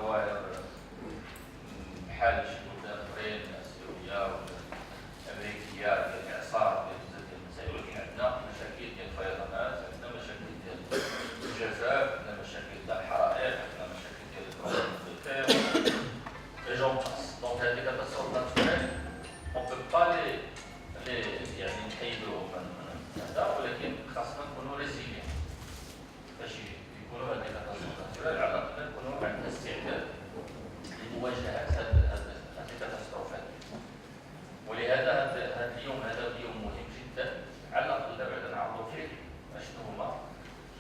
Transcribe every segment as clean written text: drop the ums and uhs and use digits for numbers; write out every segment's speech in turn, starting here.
دوائر بحال شي بلدان اخرين اسيويه ولا امريكيه ديال الاعصار ديال بزاف ديال المسائل، ولكن عندنا مشاكل ديال الفيضانات، عندنا مشاكل ديال الجفاف، عندنا مشاكل ديال الحرائق، عندنا مشاكل ديال البروبليم بالخير اي جون باس. دونك هذه كاتاستروف ناتوريل اون بو با لي يعني نحيدوهم من هذا، ولكن خاصنا نكونوا ريزيليون باش يكونوا هذه كاتاستروف ناتوريل، على الاقل نكونوا عندنا استعداد لمواجهه هذه الكاتاستروفات. ولهذا هذا اليوم اليوم مهم جدا، على الاقل دابا نعرضوا فيه اشنو هما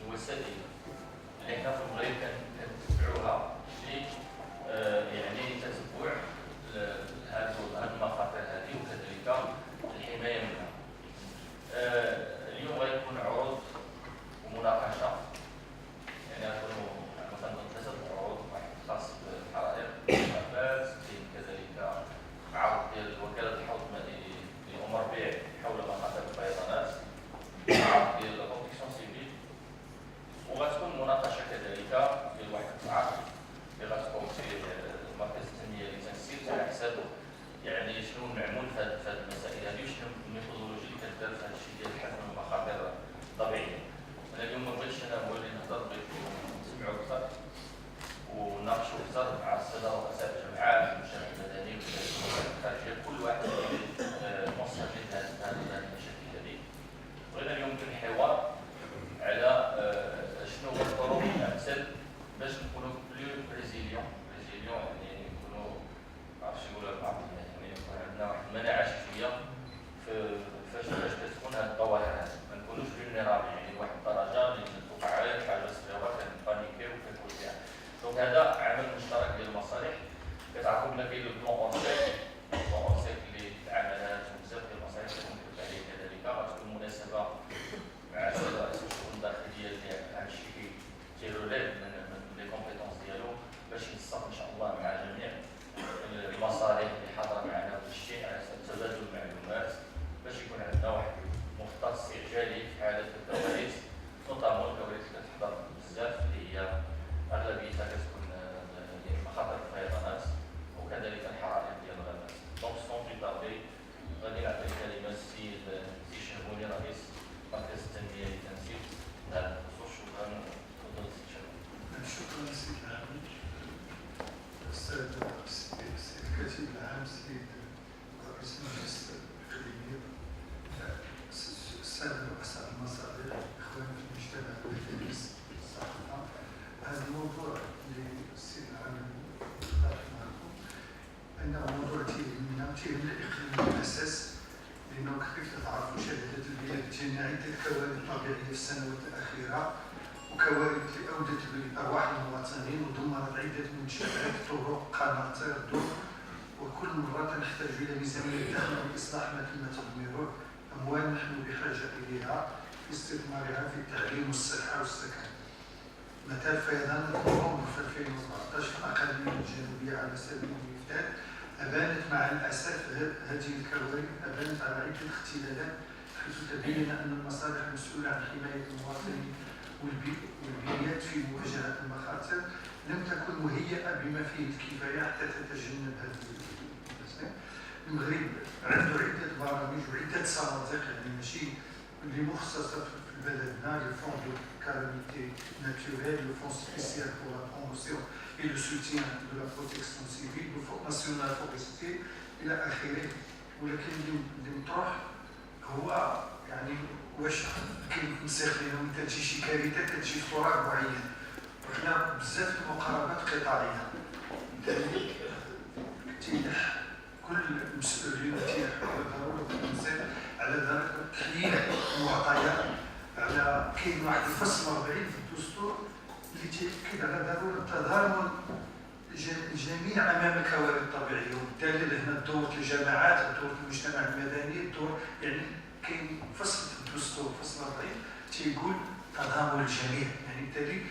الوسائل اللي حنا في المغرب كنتبعوها يعني تتبع هذه المخاطر هذه وكذلك الحمايه منها. اليوم غيكون عروض ومناقشه، يعني غيكونوا مثلا 3 عروض، واحد خاص بالحرائق والغابات، كذلك عرض ديال وكاله الحوض المائي لأم ربيع حول مخاطر الفيضانات، عرض ديال البروتيكسيون سيفيل، وغتكون مناقشه كذلك ديال واحد العرض اللي غتكون في مركز التنميه اللي تنسير على حساب يعني شنو المعمول في هذه المسائل هذه وشنو الميثودولوجي اللي كدار في هذا الشيء ديال حفظ المخاطر الطبيعيه. انا اليوم ما بغيتش انا هو اللي نهضر، بغيت نسمعوا اكثر ونناقشوا اكثر مع الساده رؤساء الجامعات والمجتمع المدني والمؤسسات الخارجيه، كل واحد مستفيد من هذه المشاكل هذه. بغينا اليوم يكون حوار على شنو هو الطرق الامثل باش نكونوا بلو ريزيليون يعني نكونوا عرفتش نقولها بالعربي، يعني يكون عندنا واحد المناعه شويه فاش كتكون هذه الظواهر هذه، ما نكونوش فيلنيرابل يعني لواحد الدرجه اللي توقع عليك حاجه صغيره كنبانيكيو وكنقول فيها. دونك هذا عمل مشترك ديال المصالح. كتعرفوا بلا كاين لو بلون اورسيك اللي العملات وبزاف ديال المصالح كنكتب عليه كذلك، غتكون مناسبه مع الساده رئيس الشؤون الداخليه اللي هذا الشيء تيروليف من لي كومبيتونس ديالو باش ينسق ان شاء الله مع جميع المصالح اللي حاضره معنا في الشيء على اساس تبادل المعلومات، باش يكون عندنا واحد مخطط استعجالي في حاله الكوارث، نوطامون الكوارث اللي كتحضر بزاف اللي هي اغلبيتها كتكون ديال مخاطر الفيضانات وكذلك الحرائق ديال الغابات. دونك سون بلي طاردي غادي نعطي الكلمه للسي شهبوني رئيس مركز التنميه للتنسيق هذا الخصوص. شكرا. تفضل سي شهبوني. شكرا سي العامل السيد الكاتب العام سيد رئيس مجلس الاكاديميه، الساده رؤساء المصالح، اخواني في المجتمع المدني، الصحافه. هذا الموضوع اللي السيد العامل طرح معكم انه موضوع تيهمنا الاقليم بالاساس، لانه كيف تعرفوا شهدت البلاد جميع عده كوارث طبيعيه في السنوات الاخيره، وكوارث اللي اودت بارواح المواطنين ودمرت عده منشات، طرق، قناطر، دور، وكل مره تحتاج الى ميزانيه ضخمه لاصلاح ما تم تدميره، اموال نحن بحاجه اليها لاستثمارها في التعليم والصحه والسكن. مثال فيضان النوفمبر في 2014 في الاقاليم الجنوبيه على سبيل المثال ابانت مع الاسف هذه الكوارث ابانت على عده اختلالات، حيث تبين ان المصالح المسؤوله عن حمايه المواطنين والبنيات في مواجهه المخاطر لم تكن مهيئه بما فيه الكفايه حتى تتجنب هذه المسائل. المغرب عنده عده برامج وعده صناديق، يعني ماشي اللي مخصصه في بلدنا، لو فون دو كالاميتي ناتوريل، لو فون سبيسيال بور لا بروموسيون اي لو سوتيان دو لا بروتيكسيون سيفيل، لو فون ناسيونال فورستي الى اخره. ولكن اللي مطروح هو يعني واش كينسيق لنا مثلا شي كارثه كتجي في تراب معين، وحنا بزاف المقاربات قطاعيه، لذلك تيلح كل المسؤولين تيلحوا على ضروره التنسيق على ذلك تحليل المعطيات. على كاين واحد الفصل 40 في الدستور اللي تيأكد على ضروره تضامن الجميع امام الكوارث الطبيعيه، وبالتالي هنا دور الجماعات، دور المجتمع المدني، دور يعني كاين فصل في الدستور فصل 40 تيقول تضامن الجميع، يعني بالتالي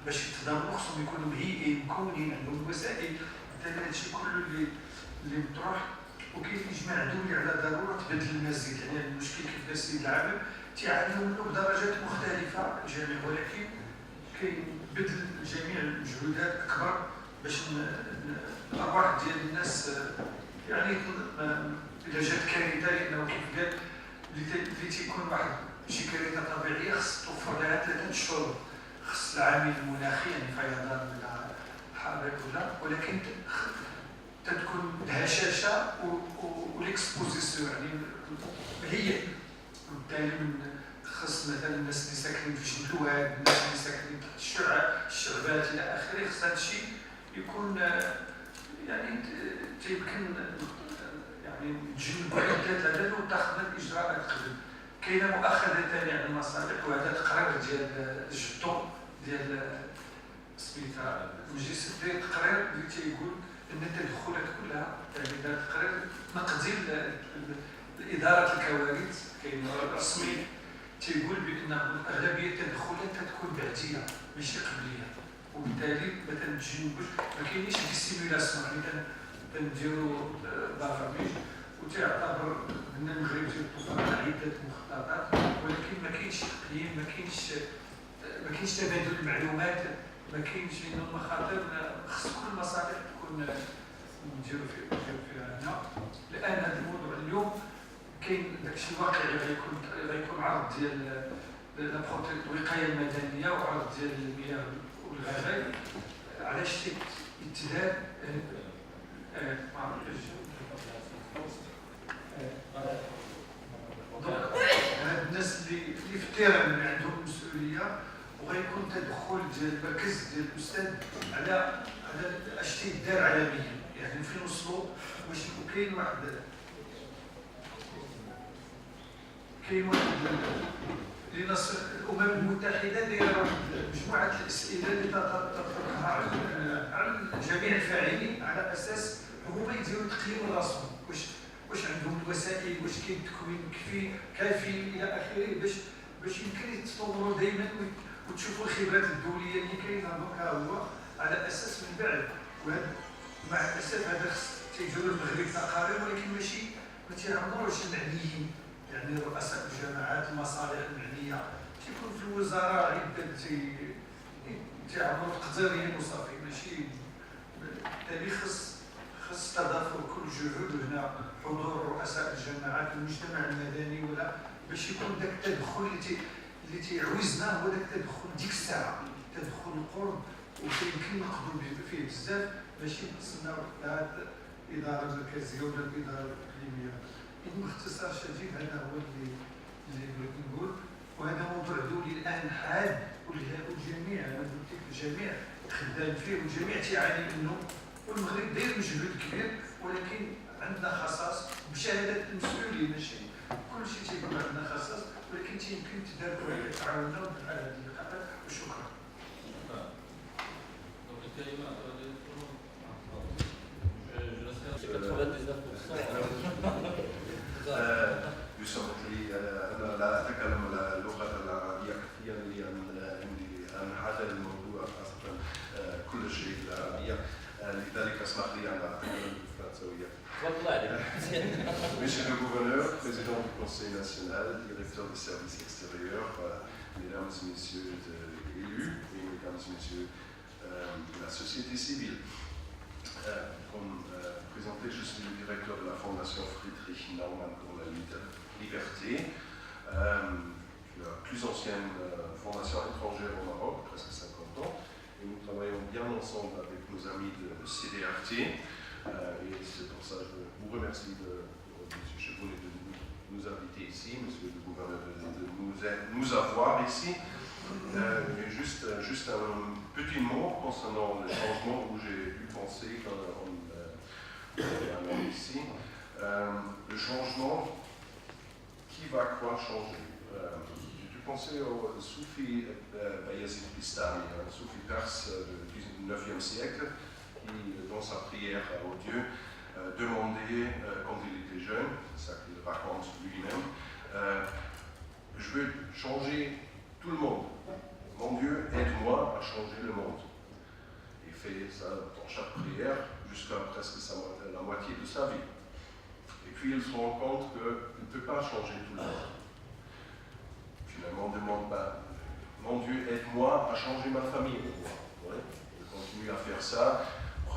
باش التضامن خصهم يكونوا مهيئين مكونين عندهم وسائل. بالتالي هادشي كله اللي مطروح، وكاين اجماع دولي على ضروره بذل المزيد. يعني المشكل كيف السيد العامل تيعانيو منه بدرجات مختلفه الجميع، ولكن كاين بذل جميع المجهودات اكبر باش الارواح ديال الناس يعني الا جات كارثه، لانه كيف قال اللي تيكون واحد شي كارثه طبيعيه خص توفر لها 3 اشهر، خص العامل المناخي يعني فيضان ولا حرائق ولا، ولكن تتكون الهشاشه والاكسبوزيسيون يعني هي، وبالتالي خص مثلا الناس اللي ساكنين في الجلوات، الناس اللي ساكنين تحت الشعبات الى اخره، خص هذا الشيء يكون يعني تيمكن يعني تجنبوا عده هذا وتاخذ الاجراءات قبل. كاينه مؤاخذه ثانيه على المصالح، وهذا تقرير ديال الجدو ديال سميتها مجلس الدير، تقرير اللي تيقول ان التدخلات كلها يعني هذا تقرير نقدي لاداره الكوارث كاين رسمي تيقول بان اغلبيه التدخلات تكون بعديه ماشي قبليه، وبالتالي ما تنتجنبوش، ما كاينيش دي سيمولاسيون يعني تنديروا برامج وتعتبر ان المغرب ديال الطوفان عده مخططات، ولكن ما كاينش تقييم، ما كاينش تبادل المعلومات، ما كاينش لأن المخاطر خص كل المصالح تكون نديرو فيها هنا. الان هذا الموضوع اليوم كاين داكشي واقعي غيكون عرض ديال الوقايه المدنيه وعرض ديال المياه والغابات علاش تيتدار هاد الناس اللي في التيران اللي عندهم مسؤوليه، وغيكون تدخل ديال المركز ديال الاستاذ على اش تيدار عالميا، يعني فين وصلوا واش كاين واحد الامم المتحده دايره مجموعه الاسئله اللي تطرحها على جميع الفاعلين على اساس هما يديروا تقييم راسهم، واش عندهم الوسائل، واش كاين تكوين كافي الى اخره باش يمكن يتطوروا دائما وتشوفوا الخبرات الدوليه اللي كاينه دوكا هو على اساس من بعد. وهذا مع الاسف هذا تيجيو المغرب تقارير ولكن ماشي ما تيعمروش المعنيين، يعني رؤساء الجامعات المصالح المعنيه تيكون في الوزاره عده تيعمروا تقديريا وصافي، ماشي بالتالي خص تضافر كل جهود هنا، حضور رؤساء الجامعات والمجتمع المدني ولا باش يكون ذاك التدخل اللي تيعوزنا، هو ذاك التدخل ديك الساعه، تدخل القرب ويمكن نقدروا فيه بزاف ماشي نقصنا هذه الاداره المركزيه ولا الاداره الاقليميه. باختصار شديد هذا هو اللي بغيت نقول، وهذا موضوع دولي الان حاد والجميع انا قلت لك الجميع خدام فيه والجميع تيعاني منه، والمغرب داير مجهود كبير، ولكن عندنا خصاص بشهاده المسؤولين، ماشي كل شيء تيكون عندنا خصاص، ولكن يمكن تدار تعاوننا على هذه اللقاءات. وشكرا. أنا لا أتكلم اللغة العربية كثيرا لأن هذا الموضوع أصلا كل شيء بالعربية، لذلك اسمح لي أن أتكلم بالفرنسية. Monsieur le gouverneur, président du Conseil national, directeur du service extérieur, mesdames et messieurs élus et mesdames et messieurs de la société civile. Comme présenté, je suis le directeur de la Fondation Friedrich Naumann pour la liberté, la plus ancienne fondation étrangère au Maroc, presque 50 ans, et nous travaillons bien ensemble avec nos amis de CDRT, et c'est pour ça que je vous remercie de M. Chebounet de nous inviter ici, M. le gouverneur de nous avoir ici. Juste un petit mot concernant le changement où j'ai dû penser quand on est ici. Le changement, qui va quoi changer? J'ai dû penser au Soufi Bayezid Bistami, un Soufi perse du 9e siècle, qui, dans sa prière au Dieu, demandait, quand il était jeune, c'est ça qu'il raconte lui-même, je veux changer tout le monde. Mon Dieu, aide-moi à changer le monde. Il fait ça dans chaque prière jusqu'à presque la moitié de sa vie. Et puis il se rend compte qu'il ne peut pas changer tout le monde. Finalement, il demande, mon Dieu, aide-moi à changer ma famille. Ouais. Il continue à faire ça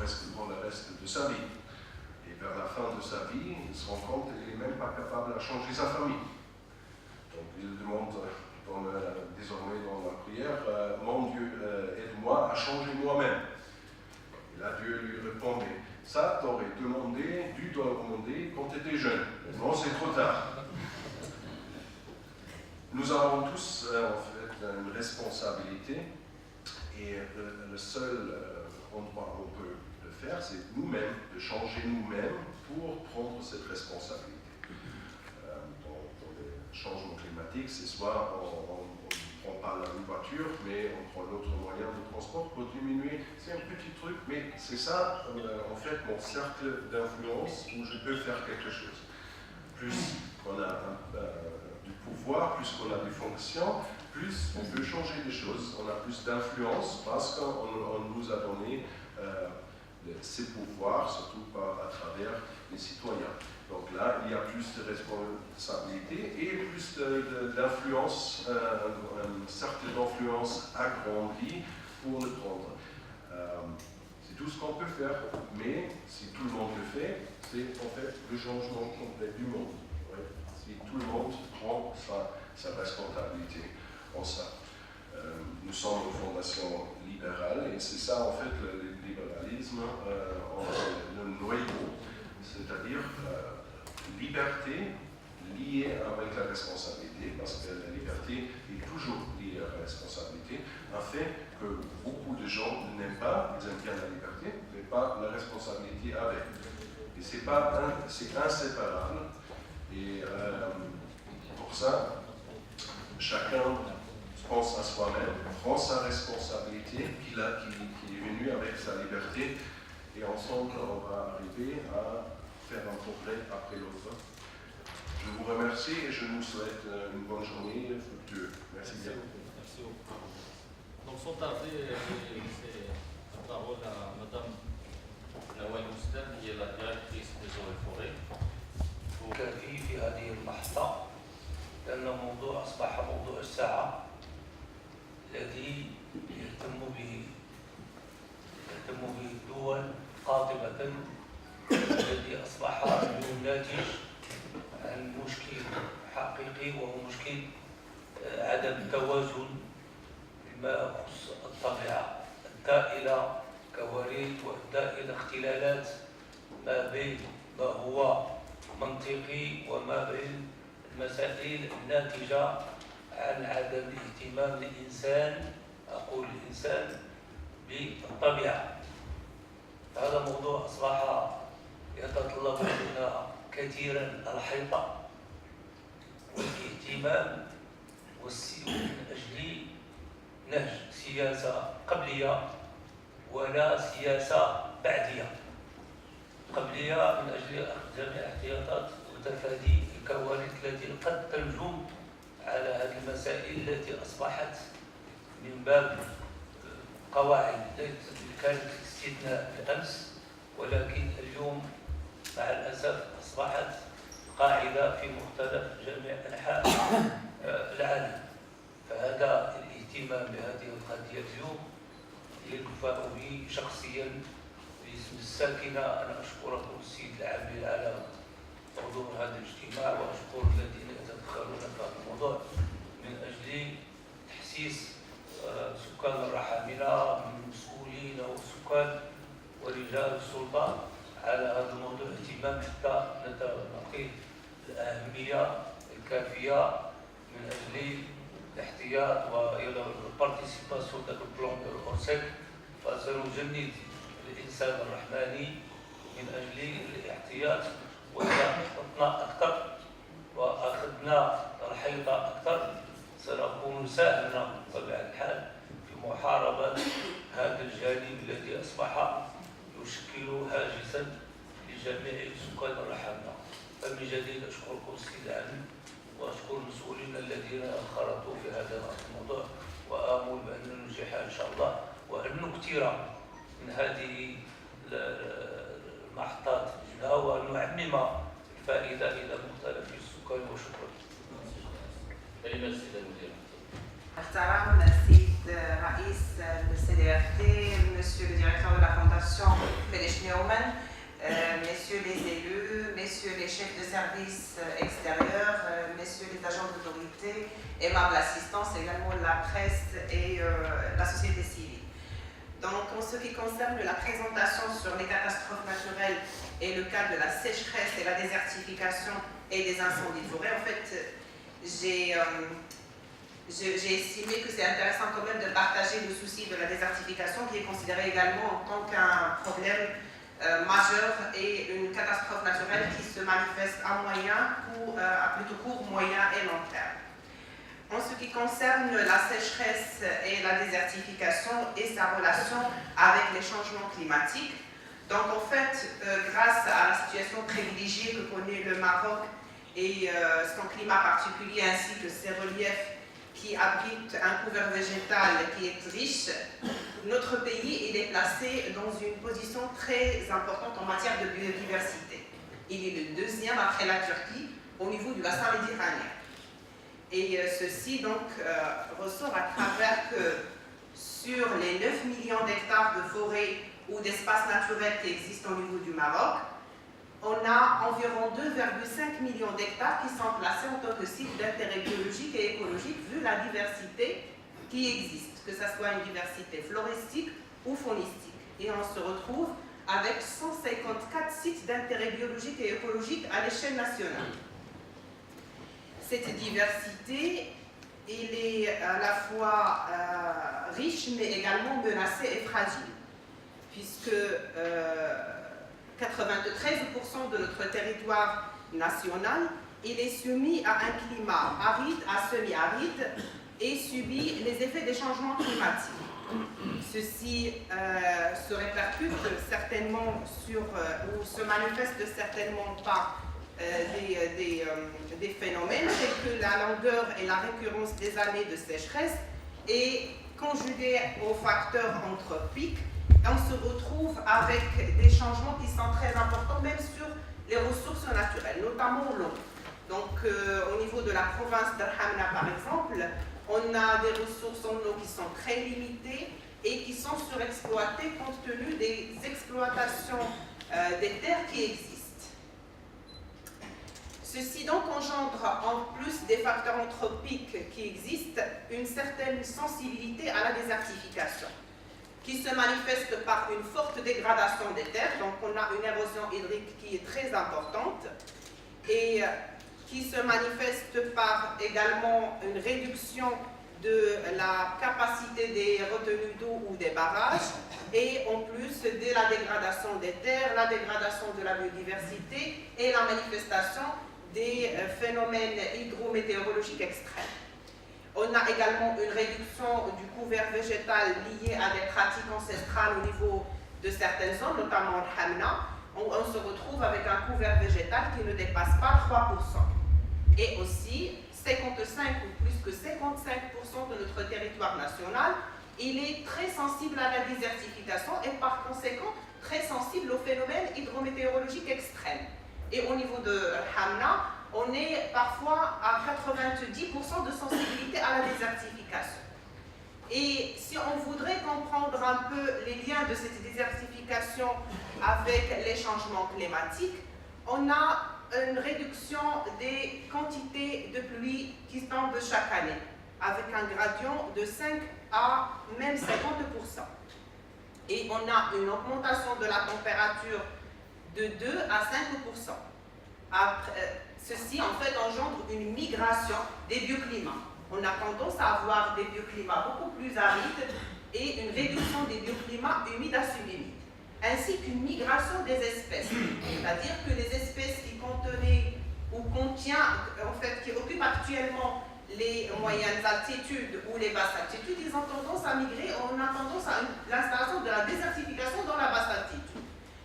presque pour le reste de sa vie. Et vers la fin de sa vie, il se rend compte qu'il n'est même pas capable de changer sa famille. Donc il demande désormais dans la prière, mon Dieu, aide-moi à changer moi-même. Et là, Dieu lui répond, mais ça, tu aurais dû demander quand tu étais jeune. Maintenant, c'est trop tard. Nous avons tous, en fait, une responsabilité. Et le seul endroit où on peut le faire, c'est nous-mêmes, de changer nous-mêmes pour prendre cette responsabilité. Dans les changements climatiques, c'est soit on ne prend pas la voiture, mais on prend l'autre moyen de transport pour diminuer. C'est un petit truc, mais c'est ça, en fait, mon cercle d'influence où je peux faire quelque chose. Plus on a du pouvoir, plus qu'on a des fonctions, plus on peut changer des choses, on a plus d'influence parce qu'on nous a donné ces pouvoirs, surtout à travers les citoyens. Donc là, il y a plus de responsabilité et plus d'influence, un cercle d'influence agrandi pour le prendre. C'est tout ce qu'on peut faire, mais si tout le monde le fait, c'est en fait le changement complet du monde. Ouais. Si tout le monde prend sa responsabilité en ça. Nous sommes une fondation libérale et c'est ça en fait le libéralisme, le noyau, c'est-à-dire liberté liée avec la responsabilité, parce que la liberté est toujours liée à la responsabilité, un fait que beaucoup de gens n'aiment pas, ils aiment bien la liberté, mais pas la responsabilité avec. Et c'est inséparable, et pour ça, chacun pense à soi-même, prend sa responsabilité qui est venue avec sa liberté, et ensemble on va arriver à faire un progrès après l'autre. Je vous remercie et je vous souhaite une bonne journée fructueuse. Merci bien. Merci beaucoup. Donc sans tarder, j'ai laissé la parole à Madame Nawal Moustem, qui est la directrice des eaux et forêts. في هذه المحطة لأن الموضوع أصبح موضوع الساعة الذي يهتم به الدول قاطبة، الذي أصبح اليوم ناتج عن مشكل حقيقي وهو مشكل عدم التوازن فيما يخص الطبيعة، أدى إلى كوارث وأدى إلى اختلالات ما بين ما هو منطقي وما بين المسائل الناتجة عن عدم اهتمام الإنسان، أقول الإنسان، بالطبيعة. هذا الموضوع أصبح يتطلب منا كثيرا الحيطة والاهتمام من أجل نهج سياسة قبلية ولا سياسة بعدية. قبلية من أجل أخذ جميع الاحتياطات وتفادي الكوارث التي قد تنجم على هذه المسائل التي أصبحت من باب قواعد كانت استثناء بالأمس، ولكن اليوم مع الأسف أصبحت قاعدة في مختلف جميع أنحاء العالم. فهذا الاهتمام بهذه القضية اليوم يكفأ بي شخصيا باسم الساكنة. أنا أشكركم السيد العامل على حضور هذا الاجتماع، وأشكر الذين يتدخلون في هذا الموضوع من أجل تحسيس سكان الرحامنة من المسؤولين والسكان ورجال السلطة على هذا الموضوع اهتمام حتى نعطيه الأهمية الكافية من أجل الاحتياط وإلى البارتيسيباسيون داك البلان دو الأورسيك. فسنجند الإنسان الرحماني من أجل الاحتياط، وإذا خططنا أكثر وأخذنا الحيطة أكثر سنكون ساهمنا بطبيعة الحال في محاربة هذا الجانب الذي أصبح يشكل هاجسا لجميع سكان الرحمة. فمن جديد أشكركم السيد العامل وأشكر المسؤولين الذين انخرطوا في هذا الموضوع، وآمل بأن ننجح إن شاء الله وأن نكثر من هذه المحطات وأن نعمم الفائدة إلى مختلف السكان. وشكرا. كلمة السيد المدير. احترام السيد رئيس السي دي اف تي، Monsieur le directeur de la Fondation chefs de service extérieurs, messieurs les agents d'autorité, aimable assistance, également la presse et la société civile. Donc, en ce qui concerne la présentation sur les catastrophes naturelles et le cas de la sécheresse et la désertification et des incendies de forêt, en fait, j'ai estimé que c'est intéressant quand même de partager le souci de la désertification qui est considéré également en tant qu'un problème majeur et une catastrophe naturelle qui se manifeste à moyen ou à plutôt court, moyen et long terme. En ce qui concerne la sécheresse et la désertification et sa relation avec les changements climatiques, donc en fait, grâce à la situation privilégiée que connaît le Maroc et son climat particulier ainsi que ses reliefs qui abritent un couvert végétal qui est riche, notre pays il est placé dans une position très importante en matière de biodiversité. Il est le deuxième après la Turquie au niveau du bassin méditerranéen. Et ceci donc ressort à travers que sur les 9 millions d'hectares de forêts ou d'espaces naturels qui existent au niveau du Maroc, on a environ 2,5 millions d'hectares qui sont placés en tant que sites d'intérêt biologique et écologique vu la diversité qui existe, que ce soit une diversité floristique ou faunistique. Et on se retrouve avec 154 sites d'intérêt biologique et écologique à l'échelle nationale. Cette diversité, elle est à la fois riche mais également menacée et fragile, puisque 93% de notre territoire national il est soumis à un climat aride à semi-aride et subit les effets des changements climatiques. Ceci se répercute certainement sur, ou se manifeste certainement par des phénomènes tels que la longueur et la récurrence des années de sécheresse et conjugués aux facteurs anthropiques, on se retrouve avec des changements qui sont très importants même sur les ressources naturelles, notamment l'eau. Donc au niveau de la province de Hamna par exemple, on a des ressources en eau qui sont très limitées et qui sont surexploitées compte tenu des exploitations des terres qui existent. Ceci donc engendre, en plus des facteurs anthropiques qui existent, une certaine sensibilité à la désertification, qui se manifeste par une forte dégradation des terres, donc on a une érosion hydrique qui est très importante, et qui se manifeste par également une réduction de la capacité des retenues d'eau ou des barrages, et en plus de la dégradation des terres, la dégradation de la biodiversité et la manifestation des phénomènes hydrométéorologiques extrêmes. On a également une réduction du couvert végétal lié à des pratiques ancestrales au niveau de certaines zones, notamment en Hamna. On se retrouve avec un couvert végétal qui ne dépasse pas 3%. Et aussi, 55 ou plus que 55% de notre territoire national, il est très sensible à la désertification et par conséquent très sensible aux phénomènes hydrométéorologiques extrêmes. Et au niveau de Hamna, on est parfois à 90% de sensibilité à la désertification. Et si on voudrait comprendre un peu les liens de cette désertification avec les changements climatiques, on a une réduction des quantités de pluie qui tombent chaque année, avec un gradient de 5 à même 50%. Et on a une augmentation de la température de 2 à 5%. Ceci, en fait, engendre une migration des bioclimats. On a tendance à avoir des bioclimats beaucoup plus arides et une réduction des bioclimats humides à subhumides, ainsi qu'une migration des espèces. C'est-à-dire que les espèces qui contenaient ou qui occupent actuellement les moyennes altitudes ou les basses altitudes, ils ont tendance à migrer. On a tendance à l'installation de la désertification dans la basse altitude.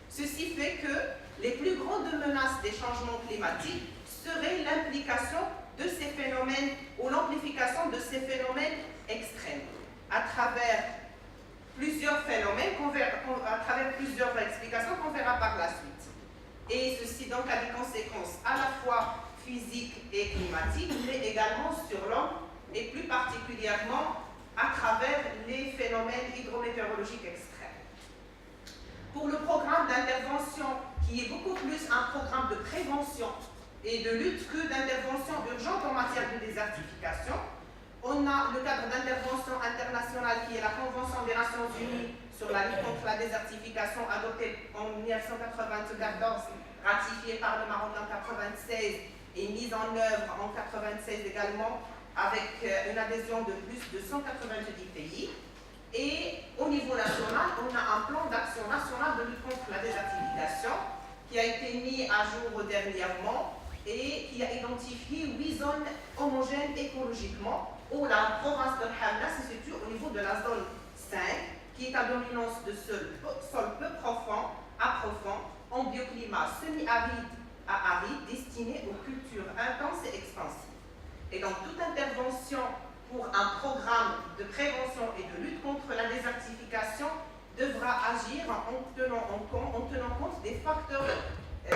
Ceci fait que les plus grandes menaces des changements climatiques seraient l'implication de ces phénomènes ou l'amplification de ces phénomènes extrêmes à travers plusieurs phénomènes, à travers plusieurs explications qu'on verra par la suite. Et ceci donc a des conséquences à la fois physiques et climatiques, mais également sur l'homme et plus particulièrement à travers les phénomènes hydrométéorologiques extrêmes. Pour le programme d'intervention qui est beaucoup plus un programme de prévention et de lutte que d'intervention urgente en matière de désertification. On a le cadre d'intervention internationale qui est la Convention des Nations Unies sur la lutte contre la désertification adoptée en 1994, ratifiée par le Maroc en 1996 et mise en œuvre en 1996 également avec une adhésion de plus de 190 pays. Et au niveau national, on a un plan d'action national de lutte contre la désertification qui a été mis à jour dernièrement et qui a identifié 8 zones homogènes écologiquement où la province de Hamna se situe au niveau de la zone 5 qui est à dominance de sol peu profond à profond en bioclimat semi-aride à aride destiné aux cultures intenses et expansives. Et donc toute intervention pour un programme de prévention et de lutte contre la désertification devra agir en tenant compte des facteurs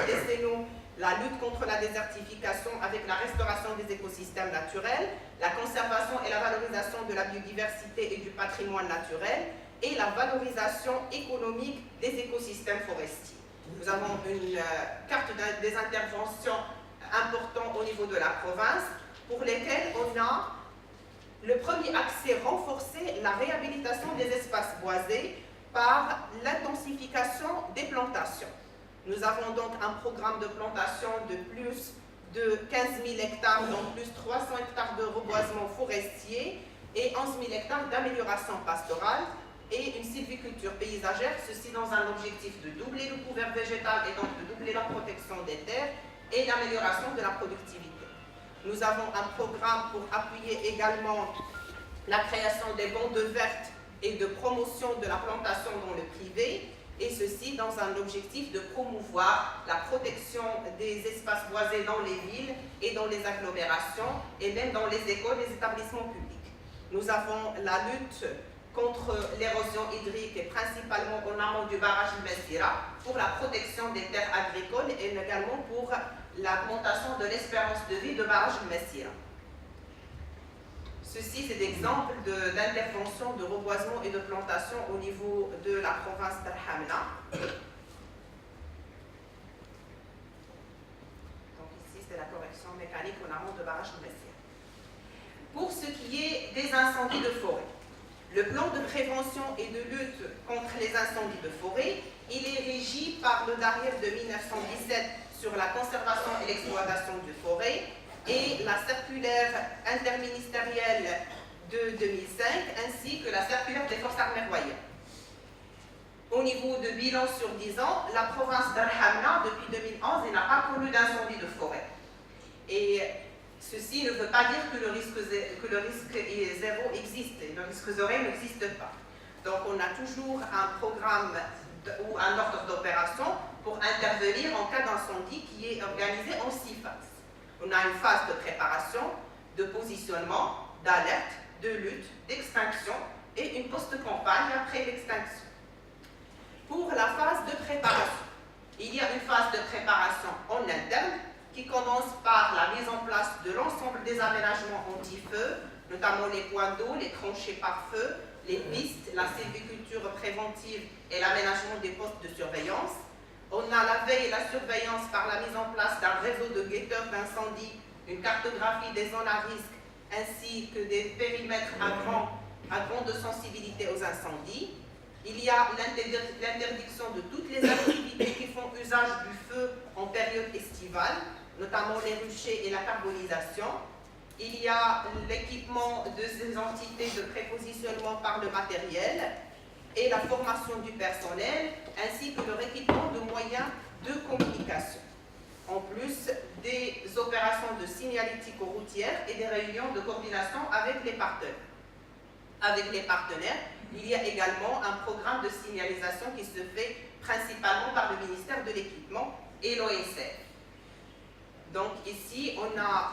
décennaux, la lutte contre la désertification avec la restauration des écosystèmes naturels, la conservation et la valorisation de la biodiversité et du patrimoine naturel et la valorisation économique des écosystèmes forestiers. Nous avons une carte des interventions importantes au niveau de la province pour lesquelles on a le premier accès renforcé, la réhabilitation des espaces boisés par l'intensification des plantations. Nous avons donc un programme de plantation de plus de 15 000 hectares, donc plus 300 hectares de reboisement forestier et 11 000 hectares d'amélioration pastorale et une sylviculture paysagère, ceci dans un objectif de doubler le couvert végétal et donc de doubler la protection des terres et l'amélioration de la productivité. Nous avons un programme pour appuyer également la création des bandes vertes et de promotion de la plantation dans le privé, et ceci dans un objectif de promouvoir la protection des espaces boisés dans les villes et dans les agglomérations, et même dans les écoles et les établissements publics. Nous avons la lutte contre l'érosion hydrique, et principalement en amont du barrage de Messira, pour la protection des terres agricoles et également pour l'augmentation de l'espérance de vie de barrage de Messira. Ceci, c'est des exemples d'interventions de reboisement et de plantation au niveau de la province d'Al-Hamna. Donc ici, c'est la correction mécanique en amont de barrage de Messira. Pour ce qui est des incendies de forêt, le plan de prévention et de lutte contre les incendies de forêt, il est régi par le DARIER de 1917 sur la conservation et l'exploitation de forêt et la circulaire interministérielle de 2005 ainsi que la circulaire des forces armées royales. Au niveau de bilan sur 10 ans, la province d'Al-Hamna, depuis 2011, n'a pas connu d'incendie de forêt. Et ceci ne veut pas dire que le risque zéro existe, le risque zéro n'existe pas. Donc on a toujours un programme ou un ordre d'opération pour intervenir en cas d'incendie qui est organisé en 6 phases. On a une phase de préparation, de positionnement, d'alerte, de lutte, d'extinction et une post-campagne après l'extinction. Pour la phase de préparation, il y a une phase de préparation en interne qui commence par la mise en place de l'ensemble des aménagements anti-feu, notamment les points d'eau, les tranchées par feu, les pistes, la sylviculture préventive et l'aménagement des postes de surveillance. On a la veille et la surveillance par la mise en place d'un réseau de guetteurs d'incendie, une cartographie des zones à risque, ainsi que des périmètres à grande sensibilité aux incendies. Il y a l'interdiction de toutes les activités qui font usage du feu en période estivale, notamment les ruchers et la carbonisation. Il y a l'équipement de ces entités de prépositionnement par le matériel et la formation du personnel, ainsi que le équipement de moyens de communication. En plus des opérations de signalétique routière et des réunions de coordination avec les partenaires. Avec les partenaires, il y a également un programme de signalisation qui se fait principalement par le ministère de l'Équipement et l'OSR. Donc ici, on a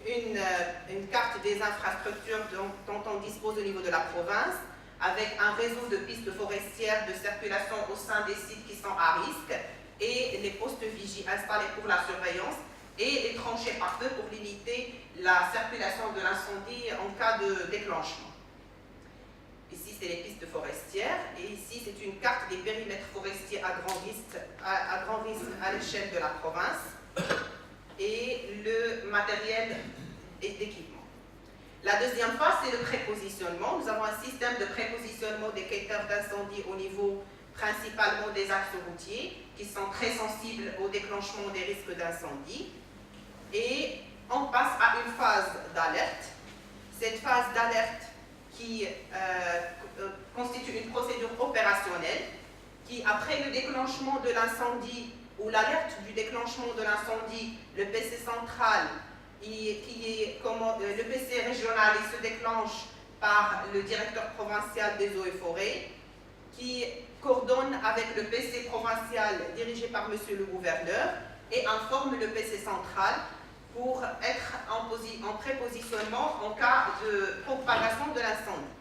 une carte des infrastructures dont on dispose au niveau de la province, avec un réseau de pistes forestières de circulation au sein des sites qui sont à risque et les postes vigie installés pour la surveillance et les tranchées par feu pour limiter la circulation de l'incendie en cas de déclenchement. Ici, c'est les pistes forestières. Et ici, c'est une carte des périmètres forestiers à grand risque à l'échelle de la province et le matériel d'équipement. La deuxième phase, c'est le prépositionnement. Nous avons un système de prépositionnement des quêteurs d'incendie au niveau principalement des axes routiers qui sont très sensibles au déclenchement des risques d'incendie. Et on passe à une phase d'alerte. Cette phase d'alerte qui constitue une procédure opérationnelle qui, après le déclenchement de l'incendie ou l'alerte du déclenchement de l'incendie, le PC central, le PC régional, il se déclenche par le directeur provincial des eaux et forêts, qui coordonne avec le PC provincial dirigé par monsieur le gouverneur et informe le PC central pour être en prépositionnement en cas de propagation de l'incendie.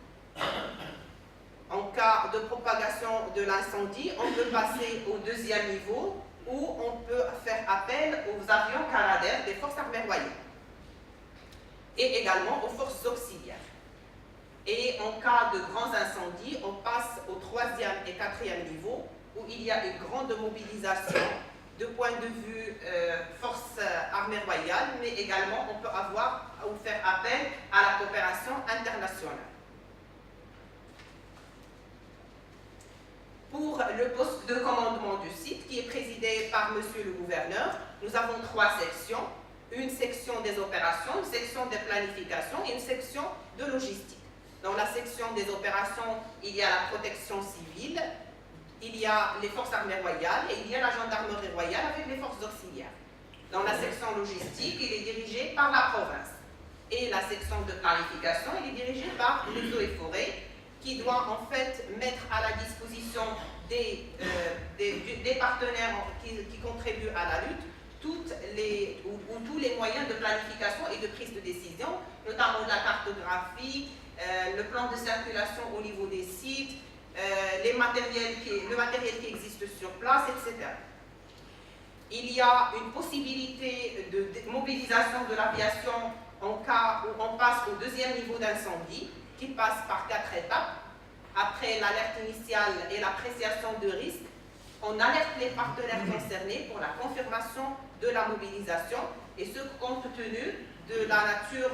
En cas de propagation de l'incendie, on peut passer au deuxième niveau où on peut faire appel aux avions canadaires des forces armées royales et également aux forces auxiliaires. Et en cas de grands incendies, on passe au troisième et quatrième niveau où il y a une grande mobilisation de point de vue forces armées royales, mais également on peut avoir ou faire appel à la coopération internationale. Pour le poste de commandement du site, qui est présidé par monsieur le gouverneur, nous avons 3 sections. Une section des opérations, une section de planification et une section de logistique. Dans la section des opérations, il y a la protection civile, il y a les forces armées royales et il y a la gendarmerie royale avec les forces auxiliaires. Dans la section logistique, il est dirigé par la province. Et la section de planification, il est dirigé par les eaux et forêts, qui doit en fait mettre à la disposition des partenaires qui contribuent à la lutte tous les moyens de planification et de prise de décision, notamment la cartographie, le plan de circulation au niveau des sites, le matériel qui existe sur place, etc. Il y a une possibilité de mobilisation de l'aviation en cas où on passe au deuxième niveau d'incendie, qui passe par 4 étapes. Après l'alerte initiale et l'appréciation de risque, on alerte les partenaires concernés pour la confirmation de la mobilisation, et ce compte tenu de la nature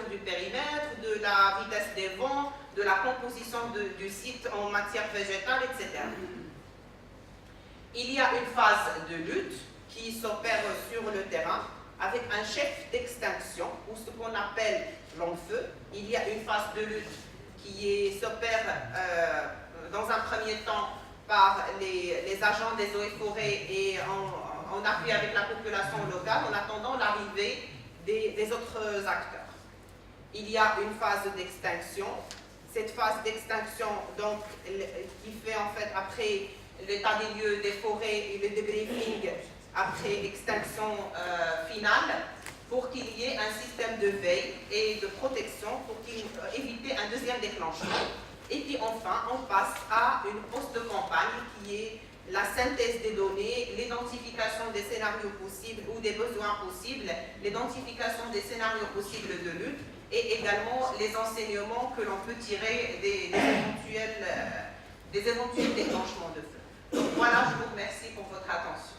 du périmètre, de la vitesse des vents, de la composition du site en matière végétale, etc. Il y a une phase de lutte qui s'opère sur le terrain avec un chef d'extinction, ou ce qu'on appelle l'en-feu. Il y a une phase de lutte qui s'opère dans un premier temps par les agents des eaux et forêts et en appui avec la population locale en attendant l'arrivée des autres acteurs. Il y a une phase d'extinction. Cette phase d'extinction, donc, qui fait en fait après l'état des lieux des forêts et le débriefing après extinction finale, pour qu'il y ait un système de veille et de protection pour éviter un deuxième déclenchement. Et puis enfin, on passe à une post-campagne qui est la synthèse des données, l'identification des scénarios possibles ou des besoins possibles, l'identification des scénarios possibles de lutte et également les enseignements que l'on peut tirer des éventuels déclenchements de feu. Donc voilà, je vous remercie pour votre attention.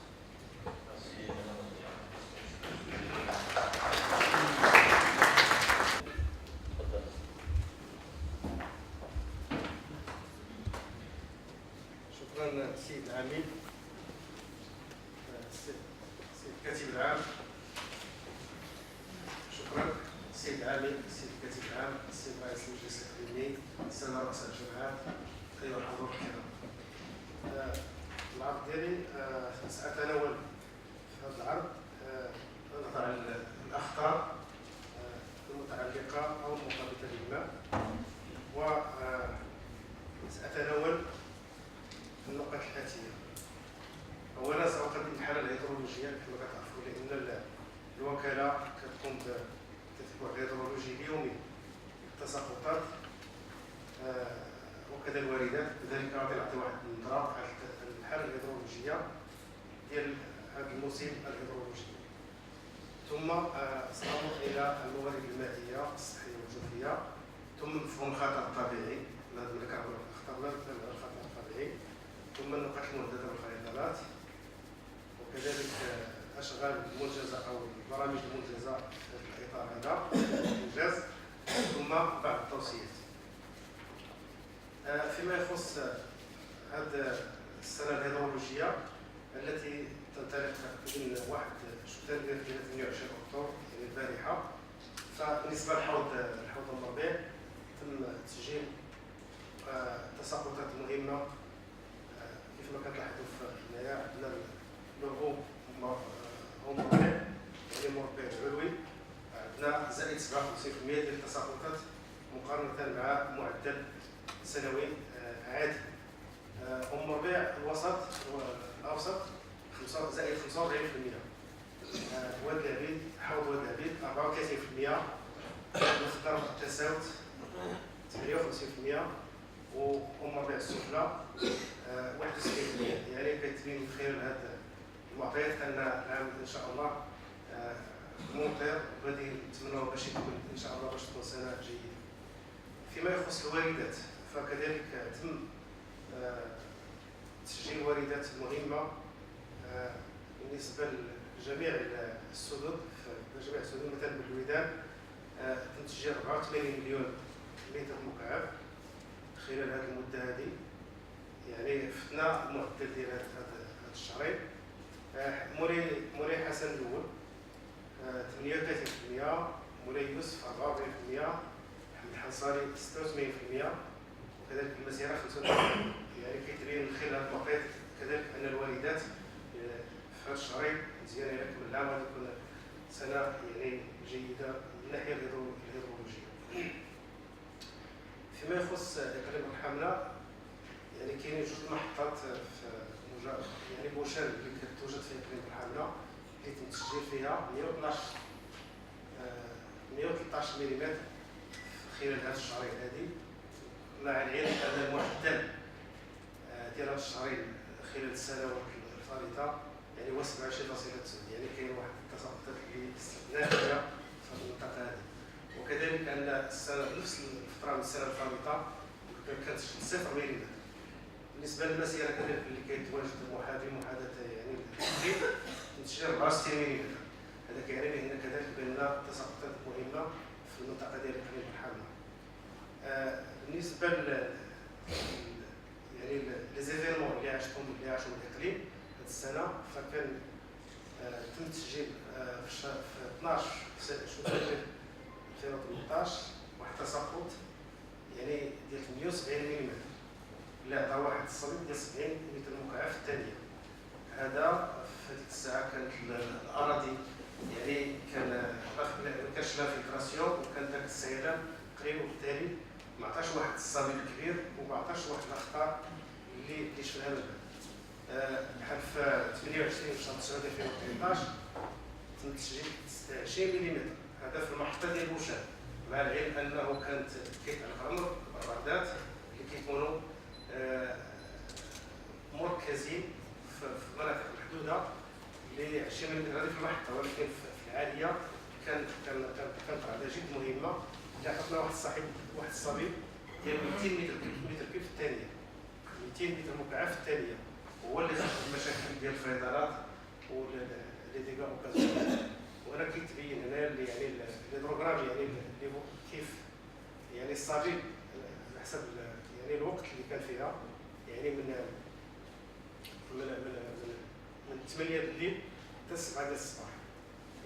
Merci, Madame شكرا سيد العميد سيد الكاتب العام. شكرا سيد العميد سيد الكاتب العام سيد رئيس المجلس الاقليمي سيد رؤساء الجماعات ايها الحضور الكرام. العرض ديالي سأتناول في هذا العرض نظرا للأخطار المتعلقة أو المرتبطة بالماء، وسأتناول النقط الآتية. أولا سأقدم الحالة الهيدرولوجية كما كتعرفوا، لأن الوكالة كتقوم بتتبع الهيدرولوجي اليومي التساقطات وكذا الواردات، لذلك غادي نعطي واحد النظرة على الحالة الهيدرولوجية ديال هذا الموسم الهيدرولوجي. ثم سأمر إلى الموارد المائية الصحية والجوفية، ثم مفهوم الخطر الطبيعي لازم نكرر الخطر الطبيعي، ثم النقاط المهدده والخيارات، وكذلك اشغال المنجزه او البرامج المنجزه في الاطار هذا الانجاز، ثم بعض التوصيات. فيما يخص هذه السنه الهيدرولوجيه التي تنطلق من 1 شتنبر الى 28 اكتوبر يعني البارحه، فبالنسبه للحوض المربيع تم تسجيل تساقطات مهمه كيف ما كتلاحظوا في هنايا عندنا لوغو هو مربيع يعني مربيع علوي، عندنا زائد 57% ديال التساقطات مقارنه مع معدل سنوي عادي. أم ربيع الوسط الأوسط زائد 45%. واد العبيد حوض واد العبيد 34%. نخدر التساوت 58%. وأم ربيع السفلى 61%. يعني كتبين من خلال هذه المعطيات أن العام إن شاء الله ممطر، وغادي نتمنوا باش يكون إن شاء الله باش تكون سنة جيدة. فيما يخص الواردات فكذلك تم تسجيل واردات مهمة بالنسبة لجميع السدود. جميع السدود مثلا بالويدان تم تسجيل 84 مليون متر مكعب خلال هذه المدة هذه، يعني فتنا المعدل ديال هذا الشهرين. مولاي حسن الأول 38%، مولاي يوسف 44%، محمد الحنصاري 86%، وكذلك المسيرة 85%. يعني كيتبين من خلال هذه المعطيات كذلك أن الواردات في هذا الشهرين مزيانة إلى كل العام غادي تكون سنة يعني جيدة من الناحية الهيدرولوجية. فيما يخص إقليم الحملة يعني كاينين جوج محطات في يعني بوشان اللي كتوجد في إقليم الحملة اللي تم التسجيل فيها 113 ملم خلال هذه الشهرين هذه، مع العلم أن المعدل ديال هاد الشهرين خلال السنوات الفارطة يعني هو 27.9، يعني كاين واحد التساقطات اللي استثنائية في المنطقة هذه. وكذلك أن السنة نفس الفترة من السنة الفارطة كانت 0 ملم. بالنسبة للمسيرة كذلك اللي كيتواجد محاذاة يعني التقريب تسجيل 64 ملم. هذا كيعني بأن كذلك بأن تساقطات مهمة في المنطقة ديال إقليم الحملة. بالنسبة يعني لي زيفينمون اللي عاشوا الإقليم هذه السنة، فكان تم تسجيل في 12 شتنبر 2018 واحد التساقط يعني ديال 170 ملم، اللي عطى واحد الصليب ديال 70 متر مكعب في الثانية. هذا في هذيك الساعة كانت الأراضي يعني كانش لها فلتراسيون، وكان ذاك السيلان قريب، وبالتالي ما عطاش واحد الصليب كبير وما عطاش واحد الأخطار اللي شفناها من بعد. بحال في 28 شهر 9 2018 تم تسجيل 26 ملم، هذا في المحطة ديال بوشان، مع العلم أنه كانت كيتعلق الأمر بالرادات اللي كيكونوا مركزين في مناطق محدودة ل 20 ملم هذه في المحطة، ولكن في العالية كانت رادة جد مهمة اللي عطاتنا واحد الصليب ديال 200 متر كيف في الثانية، 200 متر مكعب في الثانية، هو اللي خلق المشاكل ديال الفيضانات ولي ديغا اوكازيونيل. وهنا كيتبين هنا اللي يعني الهيدروغرام يعني كيف يعني الصليب على حسب يعني الوقت اللي كان فيها، يعني من 8 الليل حتى 7 ديال الصباح،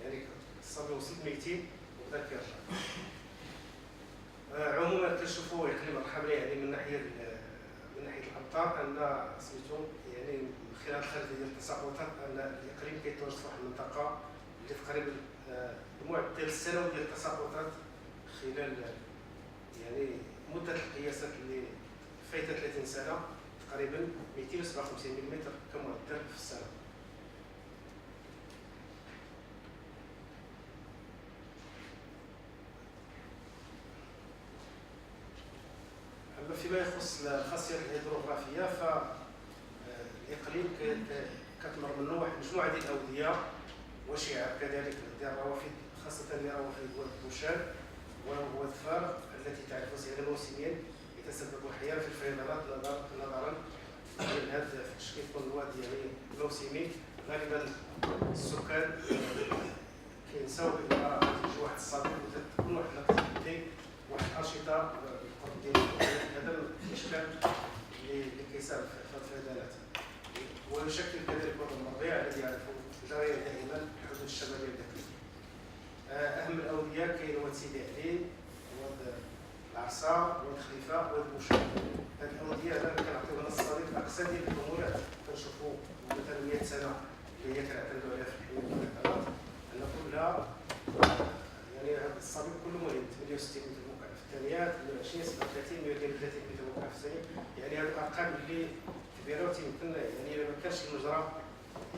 يعني الصليب وصل 200 وبدا كيرجع. عموما كنشوفوا إقليم الحملة يعني من ناحية الأمطار أن سميتو يعني من خلال الخريطة ديال التساقطات أن الإقليم كيتواجد في واحد المنطقة اللي تقريبا المعدل السنوي ديال التساقطات خلال يعني مدة القياسات اللي فايتة 30 سنة تقريبا 257 ملم كمعدل في السنة. أما فيما يخص الخاصيات الهيدروغرافية فالإقليم كتمر منه واحد مجموعة ديال الأودية وشعاب كذلك ديال الروافد، خاصة روافد واد بوشان وواد فار التي تعرف سير موسميا يتسبب احيانا في الفيضانات نظرا لهذا الشكل يكون الوادي يعني موسمي. غالبا السكان كينساو بان تيجي واحد الصديق وتكون واحد الاكتيفيتي واحد الانشطه بالقرب ديال هذا الاشكال اللي كيساهم في الفيضانات. ويشكل كذلك وضع الربيع الذي يعرف جريا دائما الحدود الشماليه للداخل. اهم الاوديه كاين واد سيدي علي، واد العرصه، واد خليفه، واد بوشا. هذه الاوديه هذا كنعطيو لنا الصديق الاقصى ديال الامورات. كنشوفوا مثلا 100 سنه اللي هي كنعتمدوا عليها في الحياه والحياه ان كلها يعني هذا الصديق كله مهم. 68 متر مكعب في الثانيات، 120 37 132 متر مكعب في الثانيه. يعني هذه الارقام اللي كبيره وتيمكن يعني ما كانش المجرى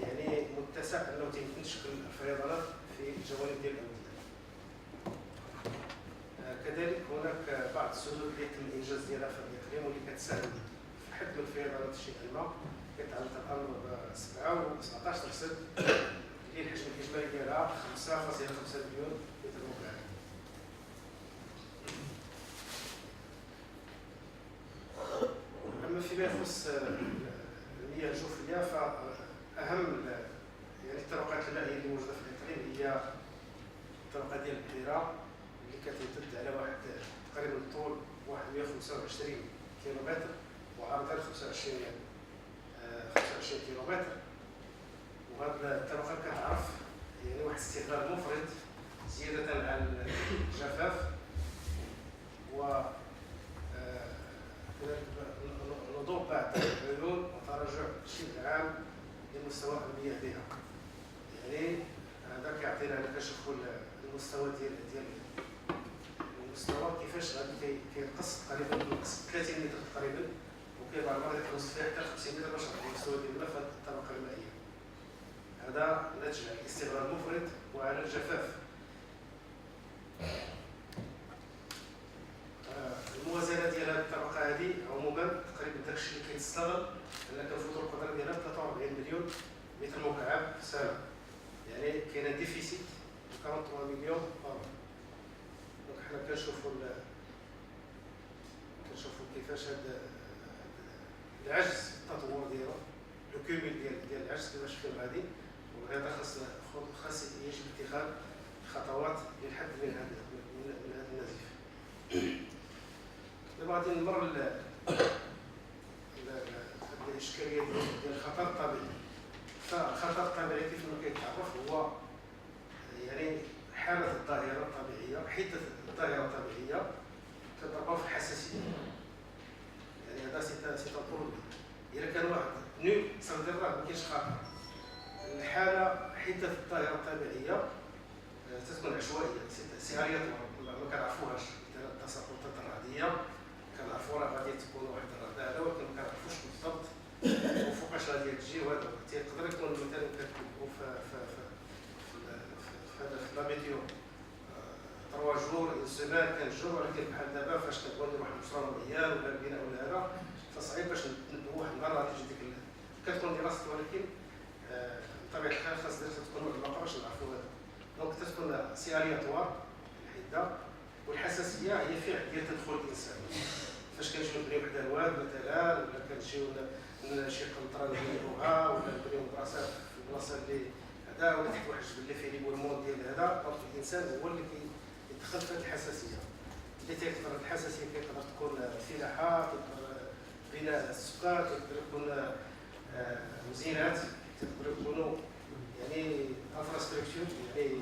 يعني متسع انه تيمكن تشكل الفيضانات في الجوانب ديال الاوديه. كذلك هناك بعض السدود اللي يتم الانجاز ديالها في الاقليم واللي كتساهم في حد من الفيضانات الشتاء الماء. كيتعلق الامر ب 7 و 17 رصد اللي الحجم الاجمالي ديالها 5.5 مليون متر مكعب. اما فيما يخص المياه الجوفيه فاهم يعني الطرقات المائيه اللي موجوده في الاقليم هي الطرقه ديال البحيره اللي كتمتد على واحد تقريبا الطول 125 كيلومتر وعرضا 25 كيلومتر. وهذه الطرقه كتعرف يعني واحد الاستغلال مفرط زياده على الجفاف و نضوء بعض العيون وتراجع بشكل عام لمستوى المياه بها. يعني هذا كيعطينا انا كنشوفوا المستوى ديال المستوى كيفاش غادي كينقص تقريبا نقص 30 متر تقريبا، وكيبقى المرة كيوصل فيها حتى 50 متر باش نعطي المستوى ديالنا في هذه الطبقه المائيه. هذا ناتج عن الاستغلال المفرط وعلى الجفاف. الموازنه ديال هذه الطبقه هذه عموما تقريبا داكشي اللي كيتستغل ان كنفوتوا القدره ديالها 43 مليون متر مكعب في السنه. يعني كاين ديفيسيت 43 مليون طن. دونك حنا كنشوفوا كيفاش هذا العجز التطور ديالو لو كوميل ديال العجز كيفاش فين غادي. وهذا خاص يجب اتخاذ خطوات للحد من هذا النزيف. دابا غادي نمر الاشكاليه ديال الخطر الطبيعي. فالخطر الطبيعي كيف ما كيتعرف هو يعني حاله الظاهره الطبيعيه، حده الظاهره الطبيعيه كتضربها في الحساسيه. يعني هذا سي تنقول الا كان واحد نول صدر راه ما كاينش خطر. الحاله حده الظاهره الطبيعيه تكون عشوائيه، سياريه ما كنعرفوهاش. مثلا التساقطات الرعديه كنعرفوا راه غادي تكون واحد الرعد هذا، ولكن ما كنعرفوش بالضبط وفوقاش غادي تجي. وهذا تيقدر يكون مثلا كتكتبوا في هذا في لا ميتيو 3 جور اون سيمان 15 جور. ولكن بحال دابا فاش كتكون واحد المشروع معين ولا البناء ولا هذا فصعيب باش نتنبهوا واحد النهار غادي تجي ديك كتكون دراسه. ولكن بطبيعه الحال خاص دراسه تكون واحد الوقت باش نعرفوا هذا. دونك تكون سيارياتوار الحده. والحساسيه هي فعل ديال تدخل الانسان. فاش كنجيو نبنيو وحده الواد مثلا، ولا كنمشيو شي قنطره نبنيوها، ولا نبنيو مدرسه في البلاصه اللي هذا، ولا تحت واحد الجبل اللي فيه لي بولمون ديال هذا. دونك الانسان هو اللي كيدخل في هذه الحساسيه. اللي تيقدر الحساسيه كيقدر تكون فلاحه، تقدر بناء السكان، تقدر يكون مزينات، تقدر يكونوا يعني انفراستركتور يعني.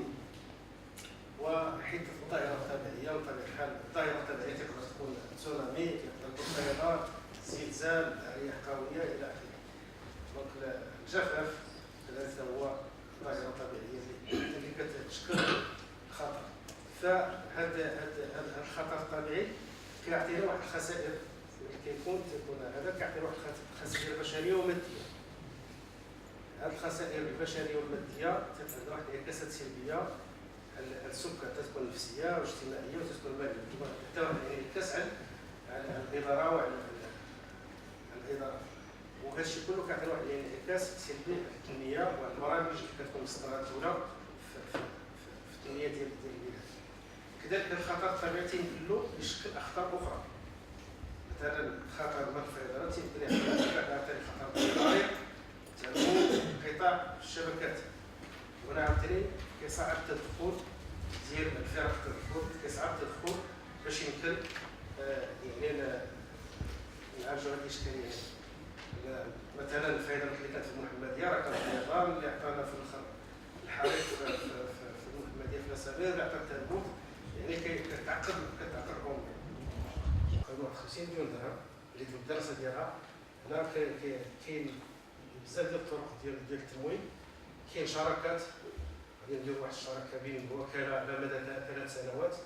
وحده الظاهره الطبيعيه بطبيعه الحال الظاهره الطبيعيه تقدر تكون تسونامي، تقدر تكون فيضان، زلزال، رياح قويه الى اخره. دونك الجفاف هذا هو ظاهره طبيعيه اللي كتشكل خطر. فهذا الخطر الطبيعي كيعطينا واحد الخسائر اللي تيكون هذا كيعطينا واحد الخسائر بشريه وماديه. هذه الخسائر البشريه والماديه تتعطي واحد الانعكاسات سلبيه على السكان، تكون نفسيه واجتماعيه وتكون ماليه. حتى واحد الانعكاس على الاداره وعلى الاداره. وهذا الشيء كله كيعطي واحد الانعكاس سلبي على التنميه وعلى البرامج اللي كتكون مصدرها الدوله في التنميه ديال البلاد. كذلك الخطر الطبيعي تيمكن يشكل اخطار اخرى. مثلا خطر الماء الفيضانات يمكن يحدث خطر طريق تعمل انقطاع الشبكات، وهنا عاوتاني كيصعب التدخل ديال الفرق التدخل، كيصعب التدخل باش يمكن يعني نعالجوا هذه الاشكاليه. مثلا الفيضانات اللي كانت في المحمديه راه كان الفيضان اللي عطانا في الاخر الحريق في المحمديه في لاسابير اللي عطى التنبوت، يعني كتعقد الامور. قالوا 50 مليون درهم اللي في الدراسه ديالها. هنا كاين بزاف ديال الطرق ديال التمويل، كاين شراكات غادي نديروا واحد الشراكه بين الوكاله على مدى 3 سنوات